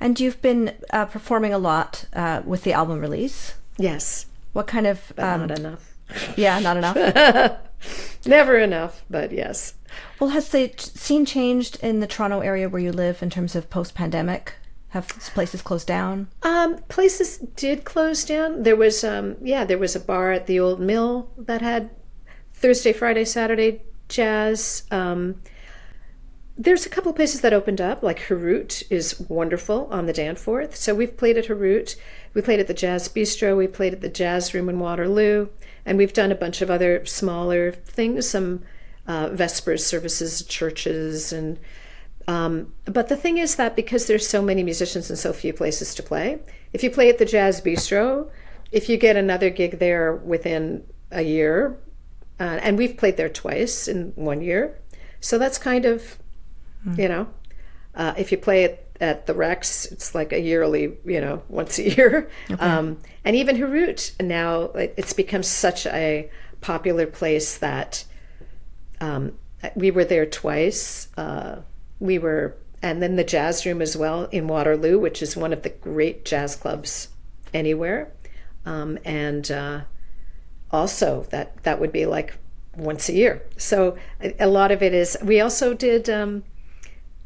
And you've been performing a lot with the album release. Yes. What kind of... not enough. Yeah, not enough. Never enough, but yes. Well, has the scene changed in the Toronto area where you live in terms of post-pandemic? Have places closed down? Places did close down. There was, there was a bar at the Old Mill that had Thursday, Friday, Saturday jazz. There's a couple of places that opened up, like Hersch is wonderful on the Danforth. So we've played at Hersch. We played at the Jazz Bistro. We played at the Jazz Room in Waterloo. And we've done a bunch of other smaller things, some Vespers services, churches. And but the thing is that because there's so many musicians and so few places to play, if you play at the Jazz Bistro, if you get another gig there within a year, and we've played there twice in 1 year, so that's kind of, if you play at the Rex, it's like a yearly, once a year. Okay. And even Hersch now, it's become such a popular place that we were there twice. And then the Jazz Room as well in Waterloo, which is one of the great jazz clubs anywhere. Also that would be like once a year. So a lot of it is, we also did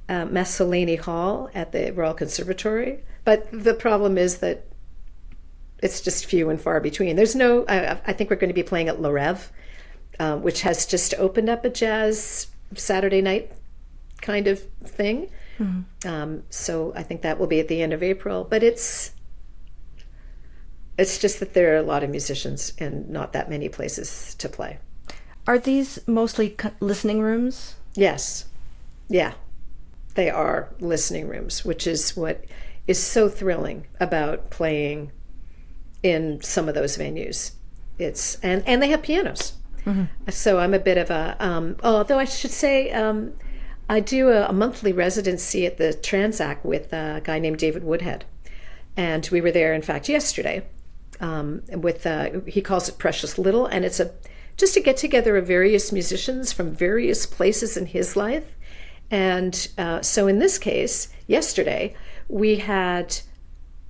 Masolini Hall at the Royal Conservatory, but the problem is that it's just few and far between. There's no, I think we're going to be playing at Le Rêve, which has just opened up a jazz Saturday night kind of thing. Mm-hmm. So I think that will be at the end of April, but it's just that there are a lot of musicians and not that many places to play. Are these mostly listening rooms? Yes. Yeah. They are listening rooms, which is what is so thrilling about playing in some of those venues. And they have pianos. Mm-hmm. So I'm a bit of a, although I should say, I do a monthly residency at the Transact with a guy named David Woodhead. And we were there, in fact, yesterday with, he calls it Precious Little, and it's just a get-together of various musicians from various places in his life. And so in this case, yesterday, we had,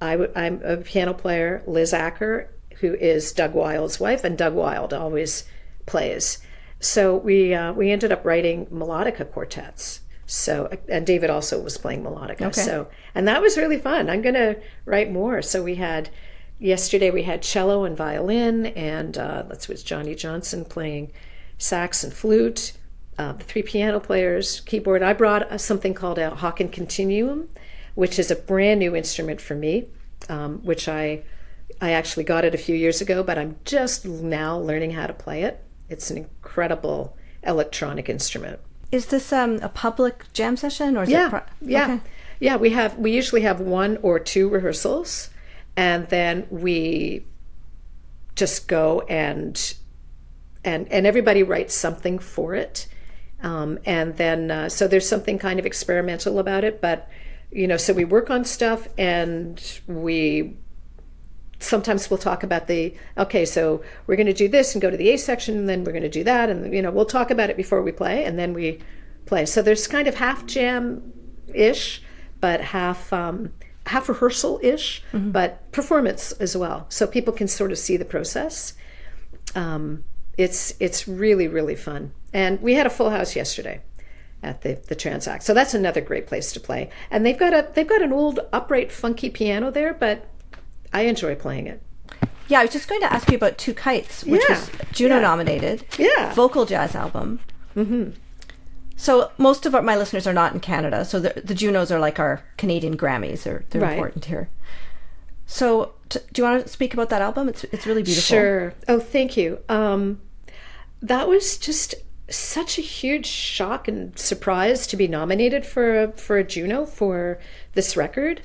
I'm a piano player, Liz Acker, who is Doug Wilde's wife, and Doug Wilde always plays. So we ended up writing melodica quartets. So, and David also was playing melodica. Okay. So, and that was really fun. I'm going to write more. So yesterday we had cello and violin, and that's with Johnny Johnson playing sax and flute, the three piano players, keyboard. I brought something called a Haken Continuum, which is a brand new instrument for me, which I actually got it a few years ago, but I'm just now learning how to play it. It's an incredible electronic instrument. Is this a public jam session, or is it? Okay. Yeah. We usually have 1 or 2 rehearsals, and then we just go and everybody writes something for it, and then so there's something kind of experimental about it. But so we work on stuff, and sometimes we'll talk about so we're going to do this and go to the A section, and then we're going to do that, and we'll talk about it before we play, and then we play. So there's kind of half jam-ish, but half rehearsal-ish, mm-hmm. but performance as well, so people can sort of see the process. It's really, really fun, and we had a full house yesterday at the Transact, so that's another great place to play. And they've got an old upright funky piano there, but I enjoy playing it. Yeah, I was just going to ask you about Two Kites, which was Juno-nominated. Yeah. Vocal jazz album. Mm-hmm. So most of my listeners are not in Canada, so the Junos are like our Canadian Grammys. They're right. Important here. So do you want to speak about that album? It's really beautiful. Sure. Oh, thank you. That was just such a huge shock and surprise to be nominated for a Juno for this record.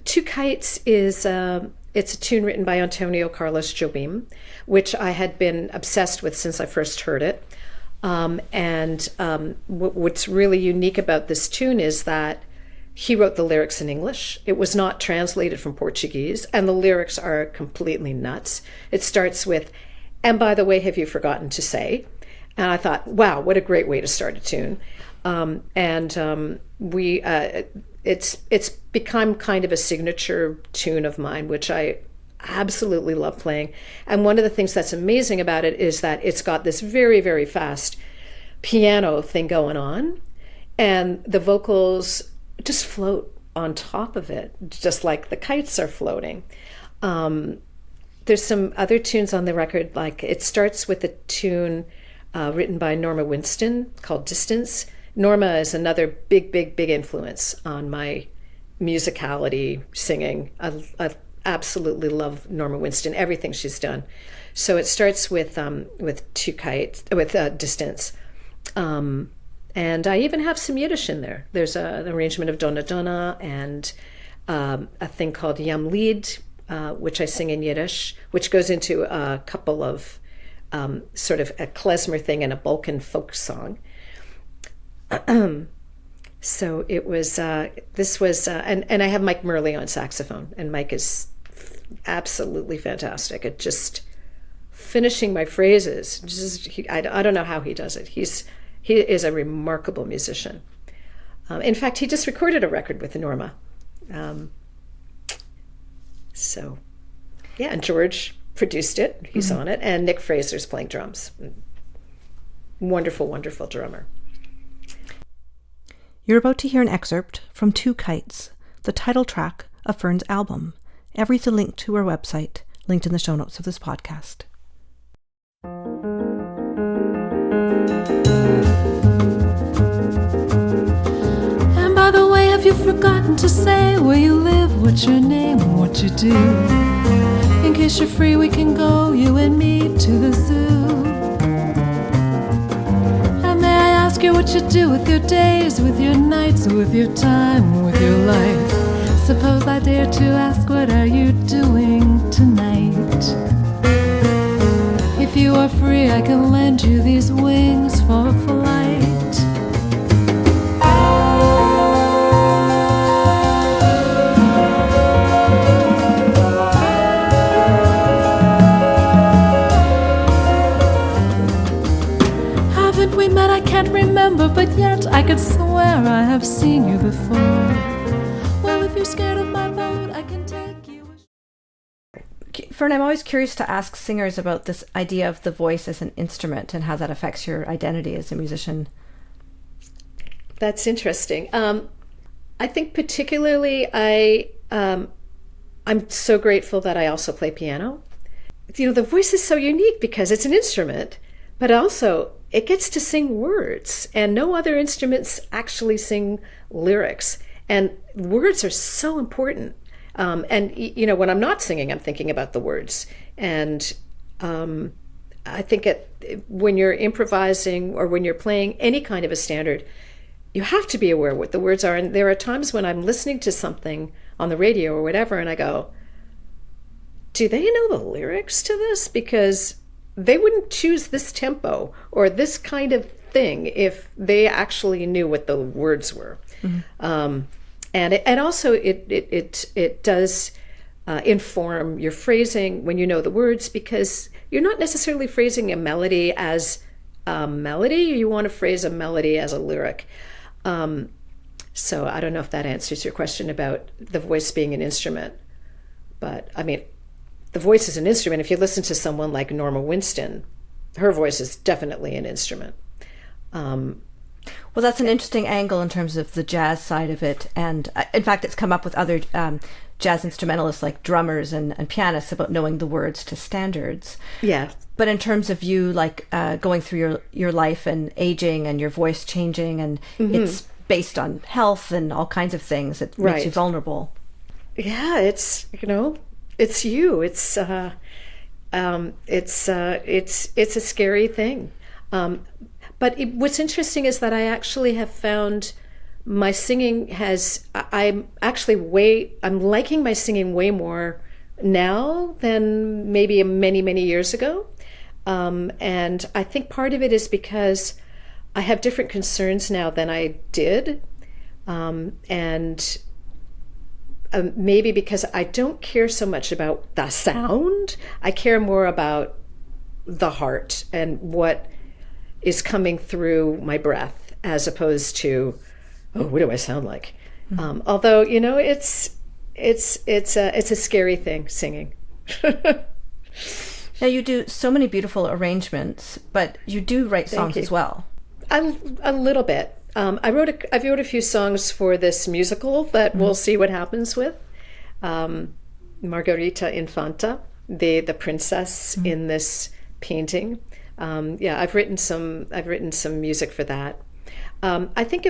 Two Kites is it's a tune written by Antonio Carlos Jobim, which I had been obsessed with since I first heard it. What's really unique about this tune is that he wrote the lyrics in English. It was not translated from Portuguese, and the lyrics are completely nuts. It starts with, "And by the way, have you forgotten to say?" And I thought, wow, what a great way to start a tune. it's become kind of a signature tune of mine, which I absolutely love playing. And one of the things that's amazing about it is that it's got this very, very fast piano thing going on, and the vocals just float on top of it, just like the kites are floating. There's some other tunes on the record, like it starts with a tune written by Norma Winston called Distance. Norma is another big influence on my musicality, singing. I absolutely love Norma Winston, everything she's done. So it starts with two kites, with Distance. And I even have some Yiddish in there. There's an arrangement of Donna Donna and a thing called Yam Lied, which I sing in Yiddish, which goes into a couple of sort of a klezmer thing and a Balkan folk song. So it was, this was, and I have Mike Murley on saxophone, and Mike is absolutely fantastic at just finishing my phrases. I don't know how he does it. He is a remarkable musician. In fact, he just recorded a record with Norma. So, yeah, and George produced it. He's on it, and Nick Fraser's playing drums. Wonderful, wonderful drummer. You're about to hear an excerpt from Two Kites, the title track of Fern's album. Everything linked to her website, linked in the show notes of this podcast. And by the way, have you forgotten to say where you live, what's your name, and what you do? In case you're free, we can go, you and me, to the zoo. And may I ask you what you do with your days, with your nights, with your time, with your life? Suppose I dare to ask, what are you doing tonight? If you are free, I can lend you these wings for flight. Haven't we met? I can't remember, but yet I could swear I have seen you before. Well, if you're scared of my boat, I can take you. Fern, I'm always curious to ask singers about this idea of the voice as an instrument and how that affects your identity as a musician. That's interesting. I think particularly I'm so grateful that I also play piano. You know, the voice is so unique because it's an instrument, but also it gets to sing words, and no other instruments actually sing lyrics. And words are so important. And, you know, when I'm not singing, I'm thinking about the words. And I think when you're improvising or when you're playing any kind of a standard, you have to be aware of what the words are. And there are times when I'm listening to something on the radio or whatever, and I go, do they know the lyrics to this? Because they wouldn't choose this tempo or this kind of thing if they actually knew what the words were. Mm-hmm. And also it does inform your phrasing when you know the words, because you're not necessarily phrasing a melody as a melody. You want to phrase a melody as a lyric. So I don't know if that answers your question about the voice being an instrument. But I mean, the voice is an instrument. If you listen to someone like Norma Winston, her voice is definitely an instrument. Well, that's an interesting angle in terms of the jazz side of it. And in fact, it's come up with other jazz instrumentalists like drummers and pianists about knowing the words to standards. Yeah. But in terms of you like going through your life and aging and your voice changing, and it's based on health and all kinds of things, it makes you vulnerable. Yeah, it's, you know, it's you. It's a scary thing. But what's interesting is that I actually have found my singing I'm liking my singing way more now than maybe many, many years ago. And I think part of it is because I have different concerns now than I did. Maybe because I don't care so much about the sound. I care more about the heart and what is coming through my breath, as opposed to, oh, what do I sound like? Although, it's a scary thing, singing. Now, you do so many beautiful arrangements, but you do write songs as well. A little bit. I wrote a few songs for this musical that we'll see what happens with. Margarita Infanta, the princess in this painting. I've written some music for that. I think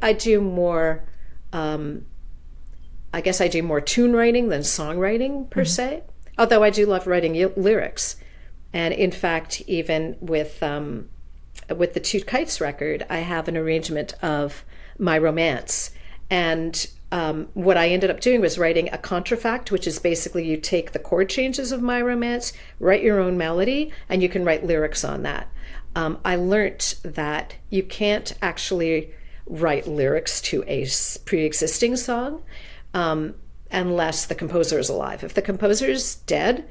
I do more. I guess I do more tune writing than songwriting per se. Although I do love writing lyrics, and in fact, even with the Two Kites record, I have an arrangement of My Romance, and what I ended up doing was writing a contrafact, which is basically you take the chord changes of My Romance, write your own melody, and you can write lyrics on that. I learnt that you can't actually write lyrics to a pre-existing song unless the composer is alive. If the composer is dead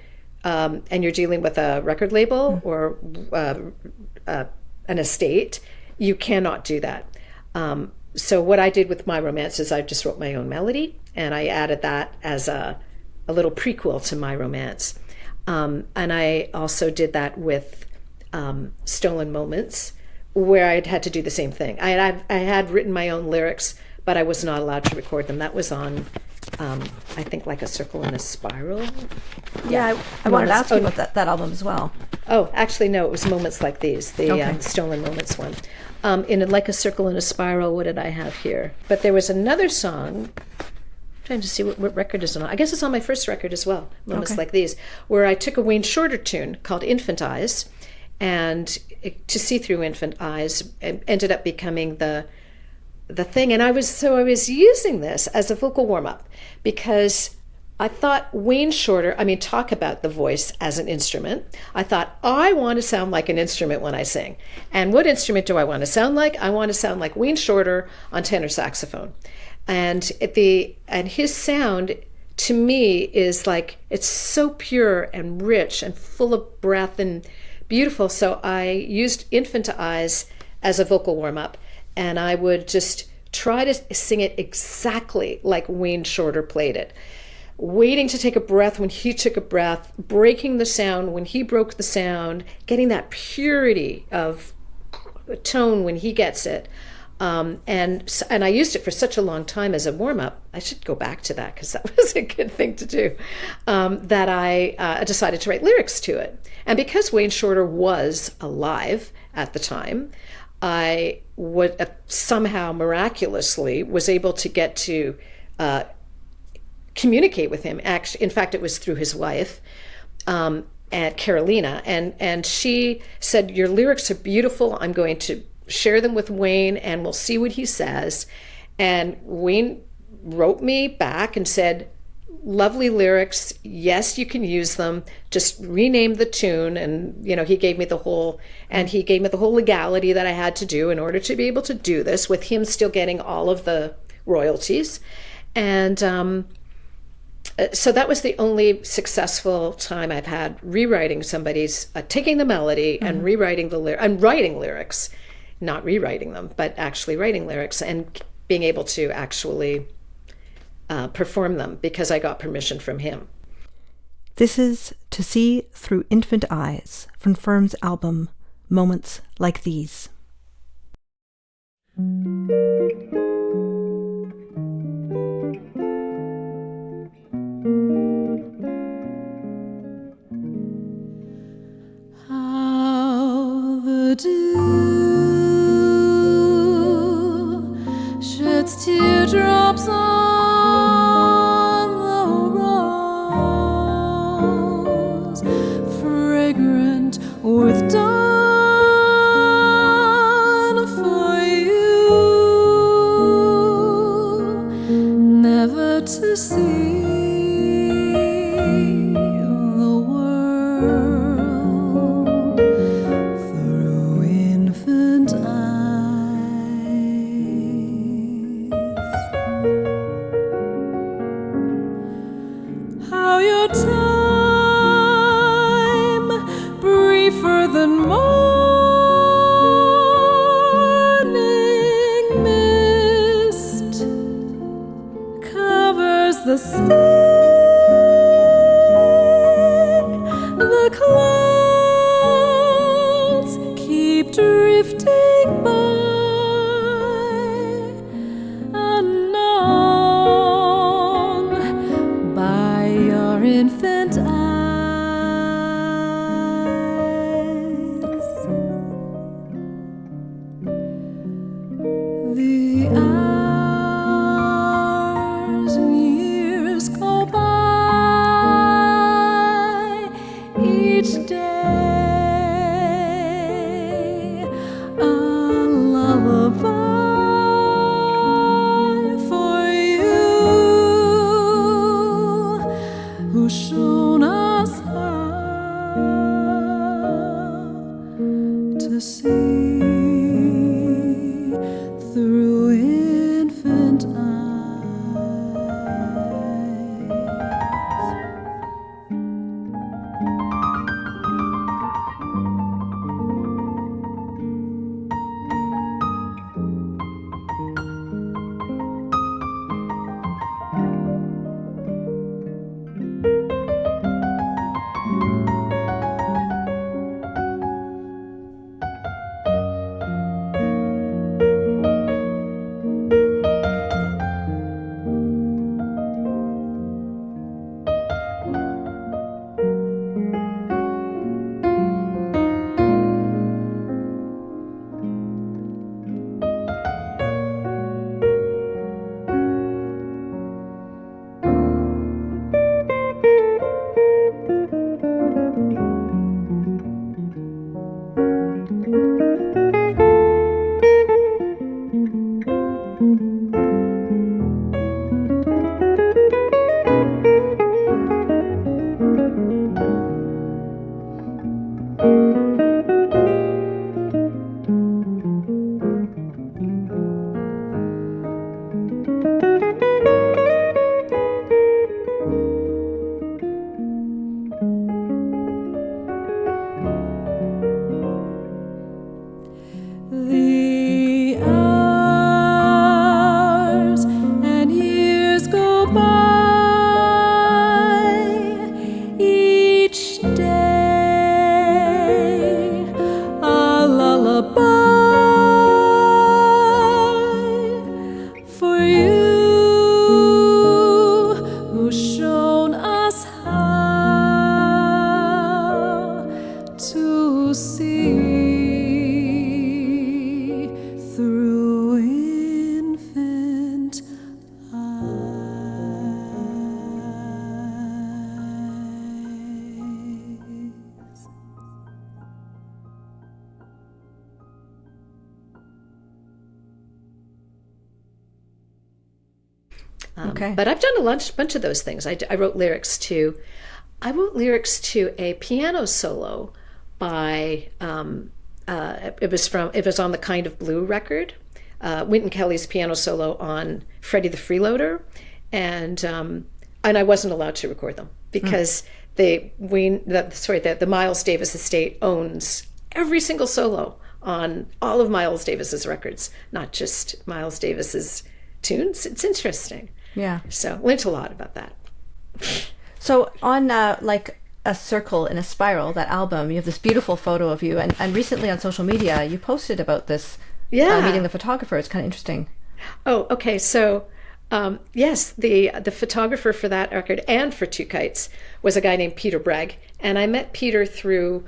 and you're dealing with a record label or an estate, you cannot do that. So what I did with My Romance is I just wrote my own melody, and I added that as a little prequel to My Romance. And I also did that with Stolen Moments, where I'd had to do the same thing. I had written my own lyrics, but I was not allowed to record them. That was on, I think, Like a Circle in a Spiral. Yeah, I wanted to ask you about that album as well. Oh, actually, no, it was Moments Like These, the Stolen Moments one. In Like a Circle in a Spiral, what did I have here? But there was another song, I'm trying to see what record is it on. I guess it's on my first record as well, Moments Like These, where I took a Wayne Shorter tune called Infant Eyes, and To See Through Infant Eyes ended up becoming the thing. And I was using this as a vocal warm-up because I thought Wayne Shorter, talk about the voice as an instrument. I thought, I want to sound like an instrument when I sing. And what instrument do I want to sound like? I want to sound like Wayne Shorter on tenor saxophone. And his sound to me is like, it's so pure and rich and full of breath and beautiful. So I used Infant Eyes as a vocal warm-up, and I would just try to sing it exactly like Wayne Shorter played it. Waiting to take a breath when he took a breath, breaking the sound when he broke the sound, getting that purity of tone when he gets it. And I used it for such a long time as a warm-up. I should go back to that because that was a good thing to do, that I decided to write lyrics to it. And because Wayne Shorter was alive at the time, I would somehow miraculously was able to get to communicate with him. Actually, in fact, it was through his wife, at Carolina, and she said, "Your lyrics are beautiful. I'm going to share them with Wayne, and we'll see what he says." And Wayne wrote me back and said, "Lovely lyrics. Yes, you can use them. Just rename the tune." And he gave me the whole legality that I had to do in order to be able to do this, with him still getting all of the royalties. And so that was the only successful time I've had rewriting somebody's, taking the melody and rewriting and writing lyrics, not rewriting them, but actually writing lyrics and being able to actually perform them because I got permission from him. This is To See Through Infant Eyes from Fern's album, Moments Like These. How the dew sheds teardrops on the rose, fragrant with dawn for you, never to see the world through infant eyes. see through infant eyes. Okay. But I've done a bunch of those things. I wrote lyrics to a piano solo by it was on the Kind of Blue record, Wynton Kelly's piano solo on Freddie the Freeloader, and I wasn't allowed to record them because the Miles Davis estate owns every single solo on all of Miles Davis's records, not just Miles Davis's tunes. It's interesting. Yeah. So learned a lot about that. So on like A Circle in a Spiral, that album, you have this beautiful photo of you, and recently on social media you posted about this meeting the photographer. It's kind of interesting. Oh, okay. So yes, the photographer for that record and for Two Kites was a guy named Peter Bragg, and I met Peter through,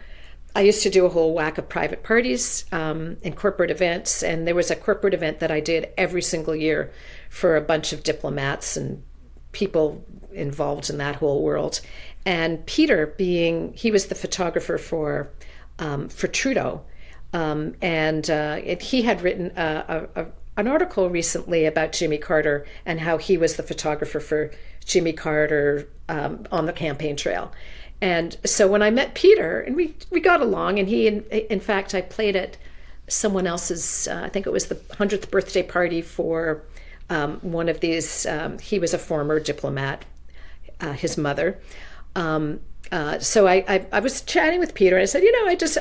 I used to do a whole whack of private parties and corporate events, and there was a corporate event that I did every single year for a bunch of diplomats and people involved in that whole world. And Peter, he was the photographer for Trudeau, and he had written an article recently about Jimmy Carter and how he was the photographer for Jimmy Carter on the campaign trail. And so when I met Peter, and we got along, and in fact, I played at someone else's, I think it was the 100th birthday party for one of these, he was a former diplomat, his mother. So I was chatting with Peter, and I said,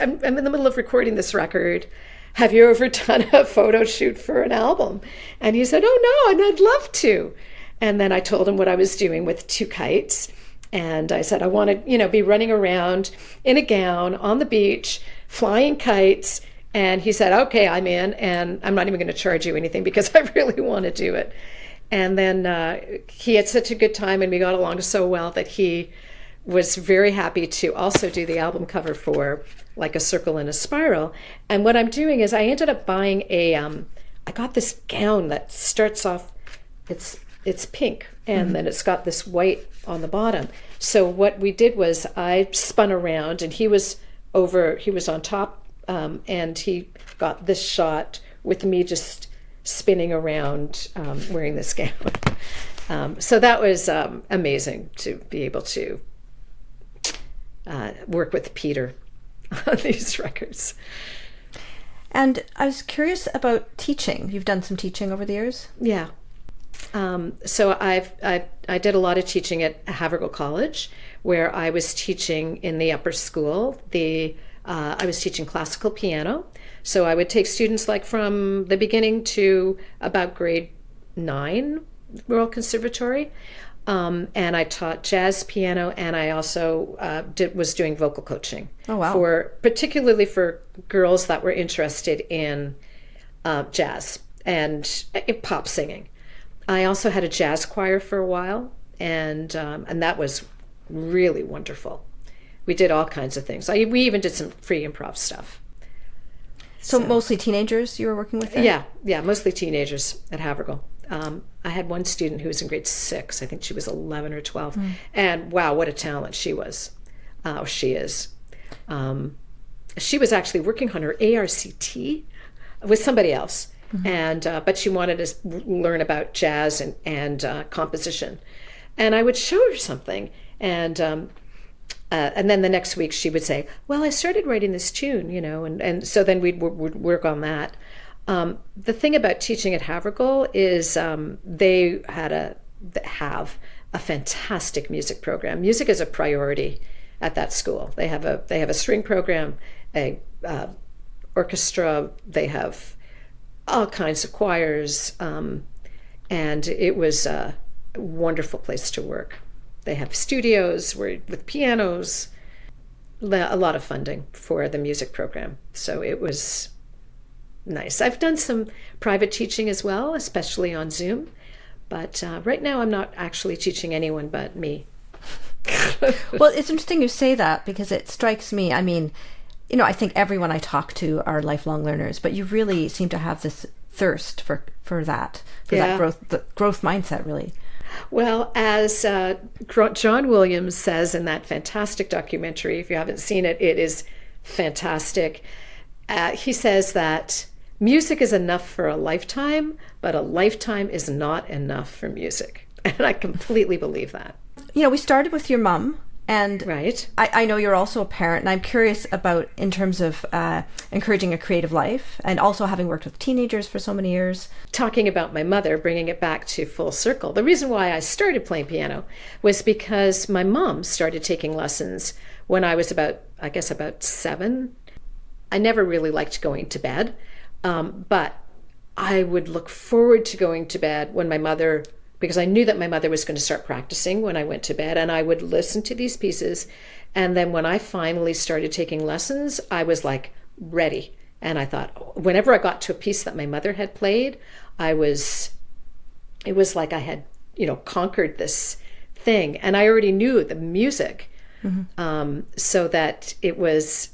I'm in the middle of recording this record. Have you ever done a photo shoot for an album? And he said, oh, no, and I'd love to. And then I told him what I was doing with Two Kites. And I said, I want to, be running around in a gown on the beach, flying kites. And he said, okay, I'm in, and I'm not even going to charge you anything because I really want to do it. And then he had such a good time, and we got along so well that he was very happy to also do the album cover for Like a Circle in a Spiral. And what I'm doing is I ended up buying I got this gown that starts off, it's pink, and then it's got this white on the bottom. So what we did was I spun around, and he was on top, and he got this shot with me just spinning around wearing this gown. So that was amazing to be able to work with Peter on these records. And I was curious about teaching. You've done some teaching over the years? Yeah. So I did a lot of teaching at Havergal College, where I was teaching in the upper school. I was teaching classical piano. So I would take students like from the beginning to about grade 9, Royal Conservatory. And I taught jazz piano, and I also was doing vocal coaching. Oh, wow. Particularly for girls that were interested in jazz and pop singing. I also had a jazz choir for a while, and that was really wonderful. We did all kinds of things. We even did some free improv stuff. So mostly teenagers you were working with there? Yeah, mostly teenagers at Havergal. I had one student who was in grade 6. I think she was 11 or 12. And wow, what a talent she was. She is. She was actually working on her ARCT with somebody else. And but she wanted to learn about jazz and composition. And I would show her something. And then the next week she would say, well, I started writing this tune, and so then we'd work on that. The thing about teaching at Havergal is they have a fantastic music program. Music is a priority at that school. They have a string program, a orchestra. They have all kinds of choirs, and it was a wonderful place to work. They have studios with pianos, a lot of funding for the music program. So it was nice. I've done some private teaching as well, especially on Zoom. But right now I'm not actually teaching anyone but me. Well, it's interesting you say that, because it strikes me, I mean, I think everyone I talk to are lifelong learners, but you really seem to have this thirst for that growth mindset, really. Well, as John Williams says in that fantastic documentary, if you haven't seen it, it is fantastic. He says that music is enough for a lifetime, but a lifetime is not enough for music. And I completely believe that. We started with your mom. And right. I know you're also a parent, and I'm curious about, in terms of encouraging a creative life, and also having worked with teenagers for so many years. Talking about my mother, bringing it back to full circle. The reason why I started playing piano was because my mom started taking lessons when I was about 7. I never really liked going to bed, but I would look forward to going to bed when because I knew that my mother was going to start practicing when I went to bed, and I would listen to these pieces. And then when I finally started taking lessons, I was like ready. And I thought, whenever I got to a piece that my mother had played, it was like I had, conquered this thing. And I already knew the music, so that it was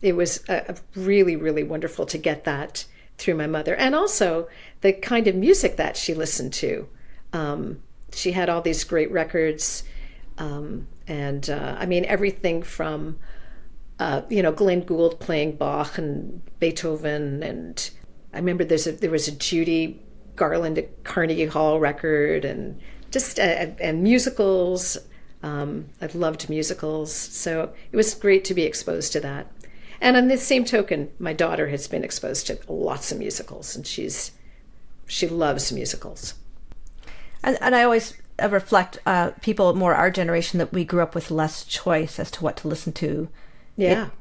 really, really wonderful to get that through my mother. And also the kind of music that she listened to. She had all these great records, and everything from Glenn Gould playing Bach and Beethoven, and I remember there was a Judy Garland at Carnegie Hall record, and just and musicals. I loved musicals, so it was great to be exposed to that. And on the same token, my daughter has been exposed to lots of musicals, and she loves musicals. And I always reflect people more our generation, that we grew up with less choice as to what to listen to. Yeah.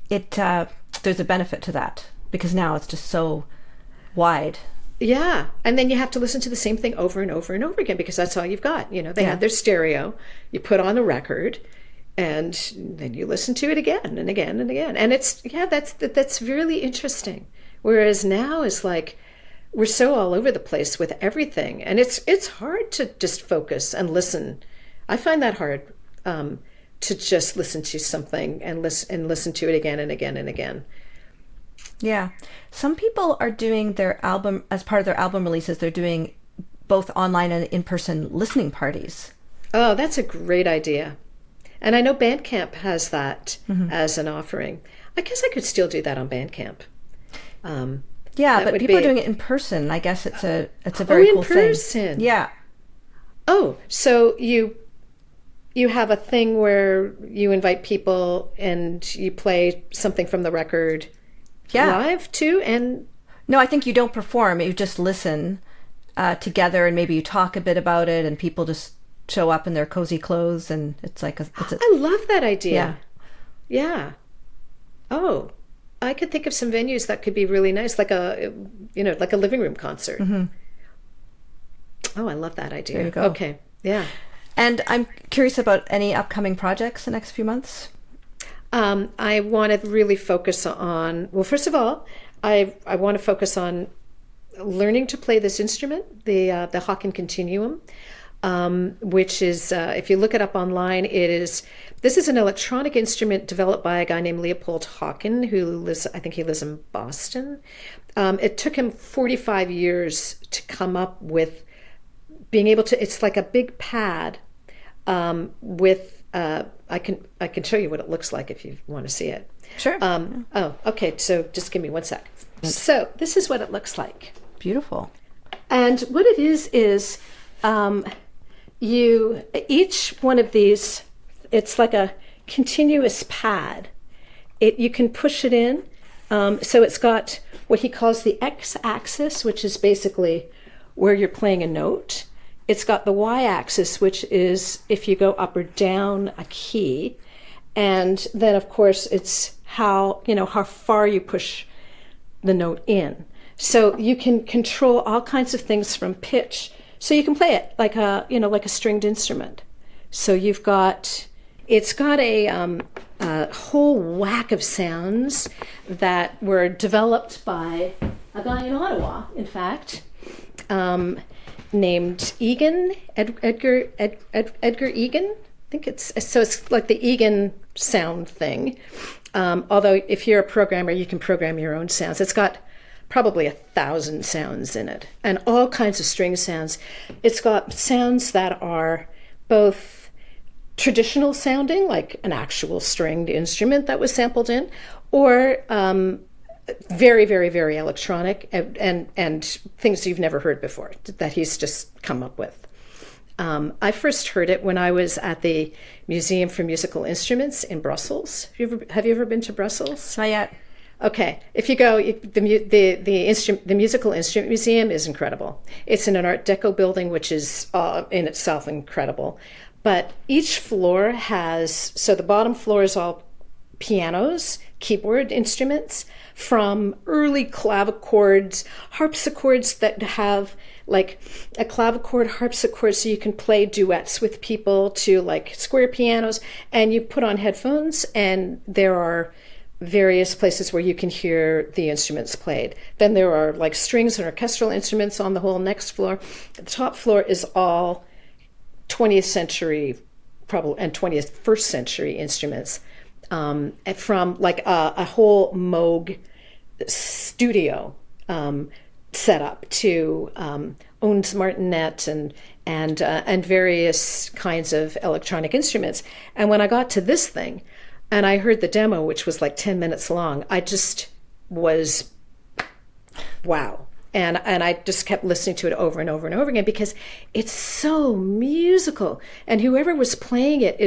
There's a benefit to that, because now it's just so wide. Yeah. And then you have to listen to the same thing over and over and over again, because that's all you've got. They had their stereo, you put on the record, and then you listen to it again and again and again. And that's really interesting. Whereas now it's like we're so all over the place with everything, and it's hard to just focus and listen. I find that hard, to just listen to something and listen to it again and again and again. Yeah. Some people are doing their album, as part of their album releases, they're doing both online and in-person listening parties. Oh, that's a great idea. And I know Bandcamp has that as an offering. I guess I could still do that on Bandcamp. But people are doing it in person. I guess it's a very cool thing. In person. Yeah. Oh, so you have a thing where you invite people and you play something from the record live too? And no, I think you don't perform. You just listen together, and maybe you talk a bit about it, and people just show up in their cozy clothes, and it's like I love that idea. Yeah. Oh, I could think of some venues that could be really nice, like a living room concert. Mm-hmm. Oh, I love that idea. There you go. Okay. Yeah. And I'm curious about any upcoming projects the next few months. I want to really focus on, well, first of all, I want to focus on learning to play this instrument, the Haken Continuum, which is, if you look it up online, this is an electronic instrument developed by a guy named Leopold Haken, I think he lives in Boston. It took him 45 years to come up with being able to, it's like a big pad with, I can show you what it looks like if you want to see it. Sure. Oh, okay. So just give me 1 sec. So this is what it looks like. Beautiful. And what it is each one of these, it's like a continuous pad. You can push it in. So it's got what he calls the x-axis, which is basically where you're playing a note. It's got the y-axis, which is if you go up or down a key. And then, of course, it's how far you push the note in. So you can control all kinds of things from pitch. So you can play it like a stringed instrument. So it's got a whole whack of sounds that were developed by a guy in Ottawa, in fact, named Egan, Edgar Egan. I think it's like the Egan sound thing. Although if you're a programmer, you can program your own sounds. It's got probably 1,000 sounds in it, and all kinds of string sounds. It's got sounds that are both traditional sounding, like an actual stringed instrument that was sampled in, or very, very, very electronic and things you've never heard before that he's just come up with. I first heard it when I was at the Museum for Musical Instruments in Brussels. Have you ever been to Brussels? Not yet. Okay, if you go, the Musical Instrument Museum is incredible. It's in an Art Deco building, which is in itself incredible. But each floor so the bottom floor is all pianos, keyboard instruments, from early clavichords, harpsichords that have like a clavichord, harpsichord, so you can play duets with people, to like square pianos, and you put on headphones, and there are various places where you can hear the instruments played. Then there are like strings and orchestral instruments on the whole next floor. The top floor is all 20th century and 21st century instruments, from like a whole Moog studio set up to Owens Martinet and various kinds of electronic instruments. And when I got to this thing, and I heard the demo, which was like 10 minutes long, I just was, wow. And I just kept listening to it over and over and over again because it's so musical. And whoever was playing it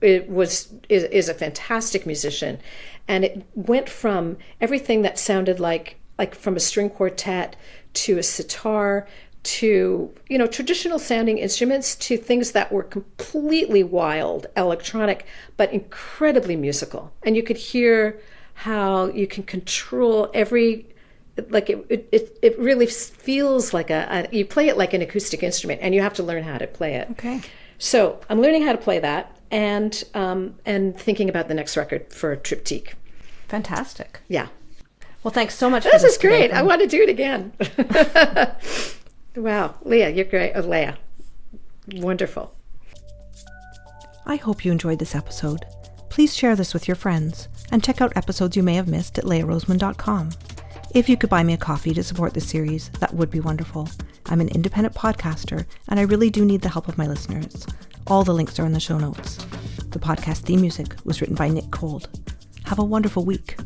is a fantastic musician. And it went from everything that sounded like from a string quartet to a sitar to, traditional sounding instruments to things that were completely wild, electronic, but incredibly musical. And you could hear how you can control every, like it really feels like you play it like an acoustic instrument, and you have to learn how to play it. Okay. So I'm learning how to play that and thinking about the next record for Tryptique. Fantastic. Yeah. Well, thanks so much. This is great. I want to do it again. Wow. Leah, you're great. Oh, Leah. Wonderful. I hope you enjoyed this episode. Please share this with your friends and check out episodes you may have missed at leahroseman.com. If you could buy me a coffee to support this series, that would be wonderful. I'm an independent podcaster, and I really do need the help of my listeners. All the links are in the show notes. The podcast theme music was written by Nick Cold. Have a wonderful week.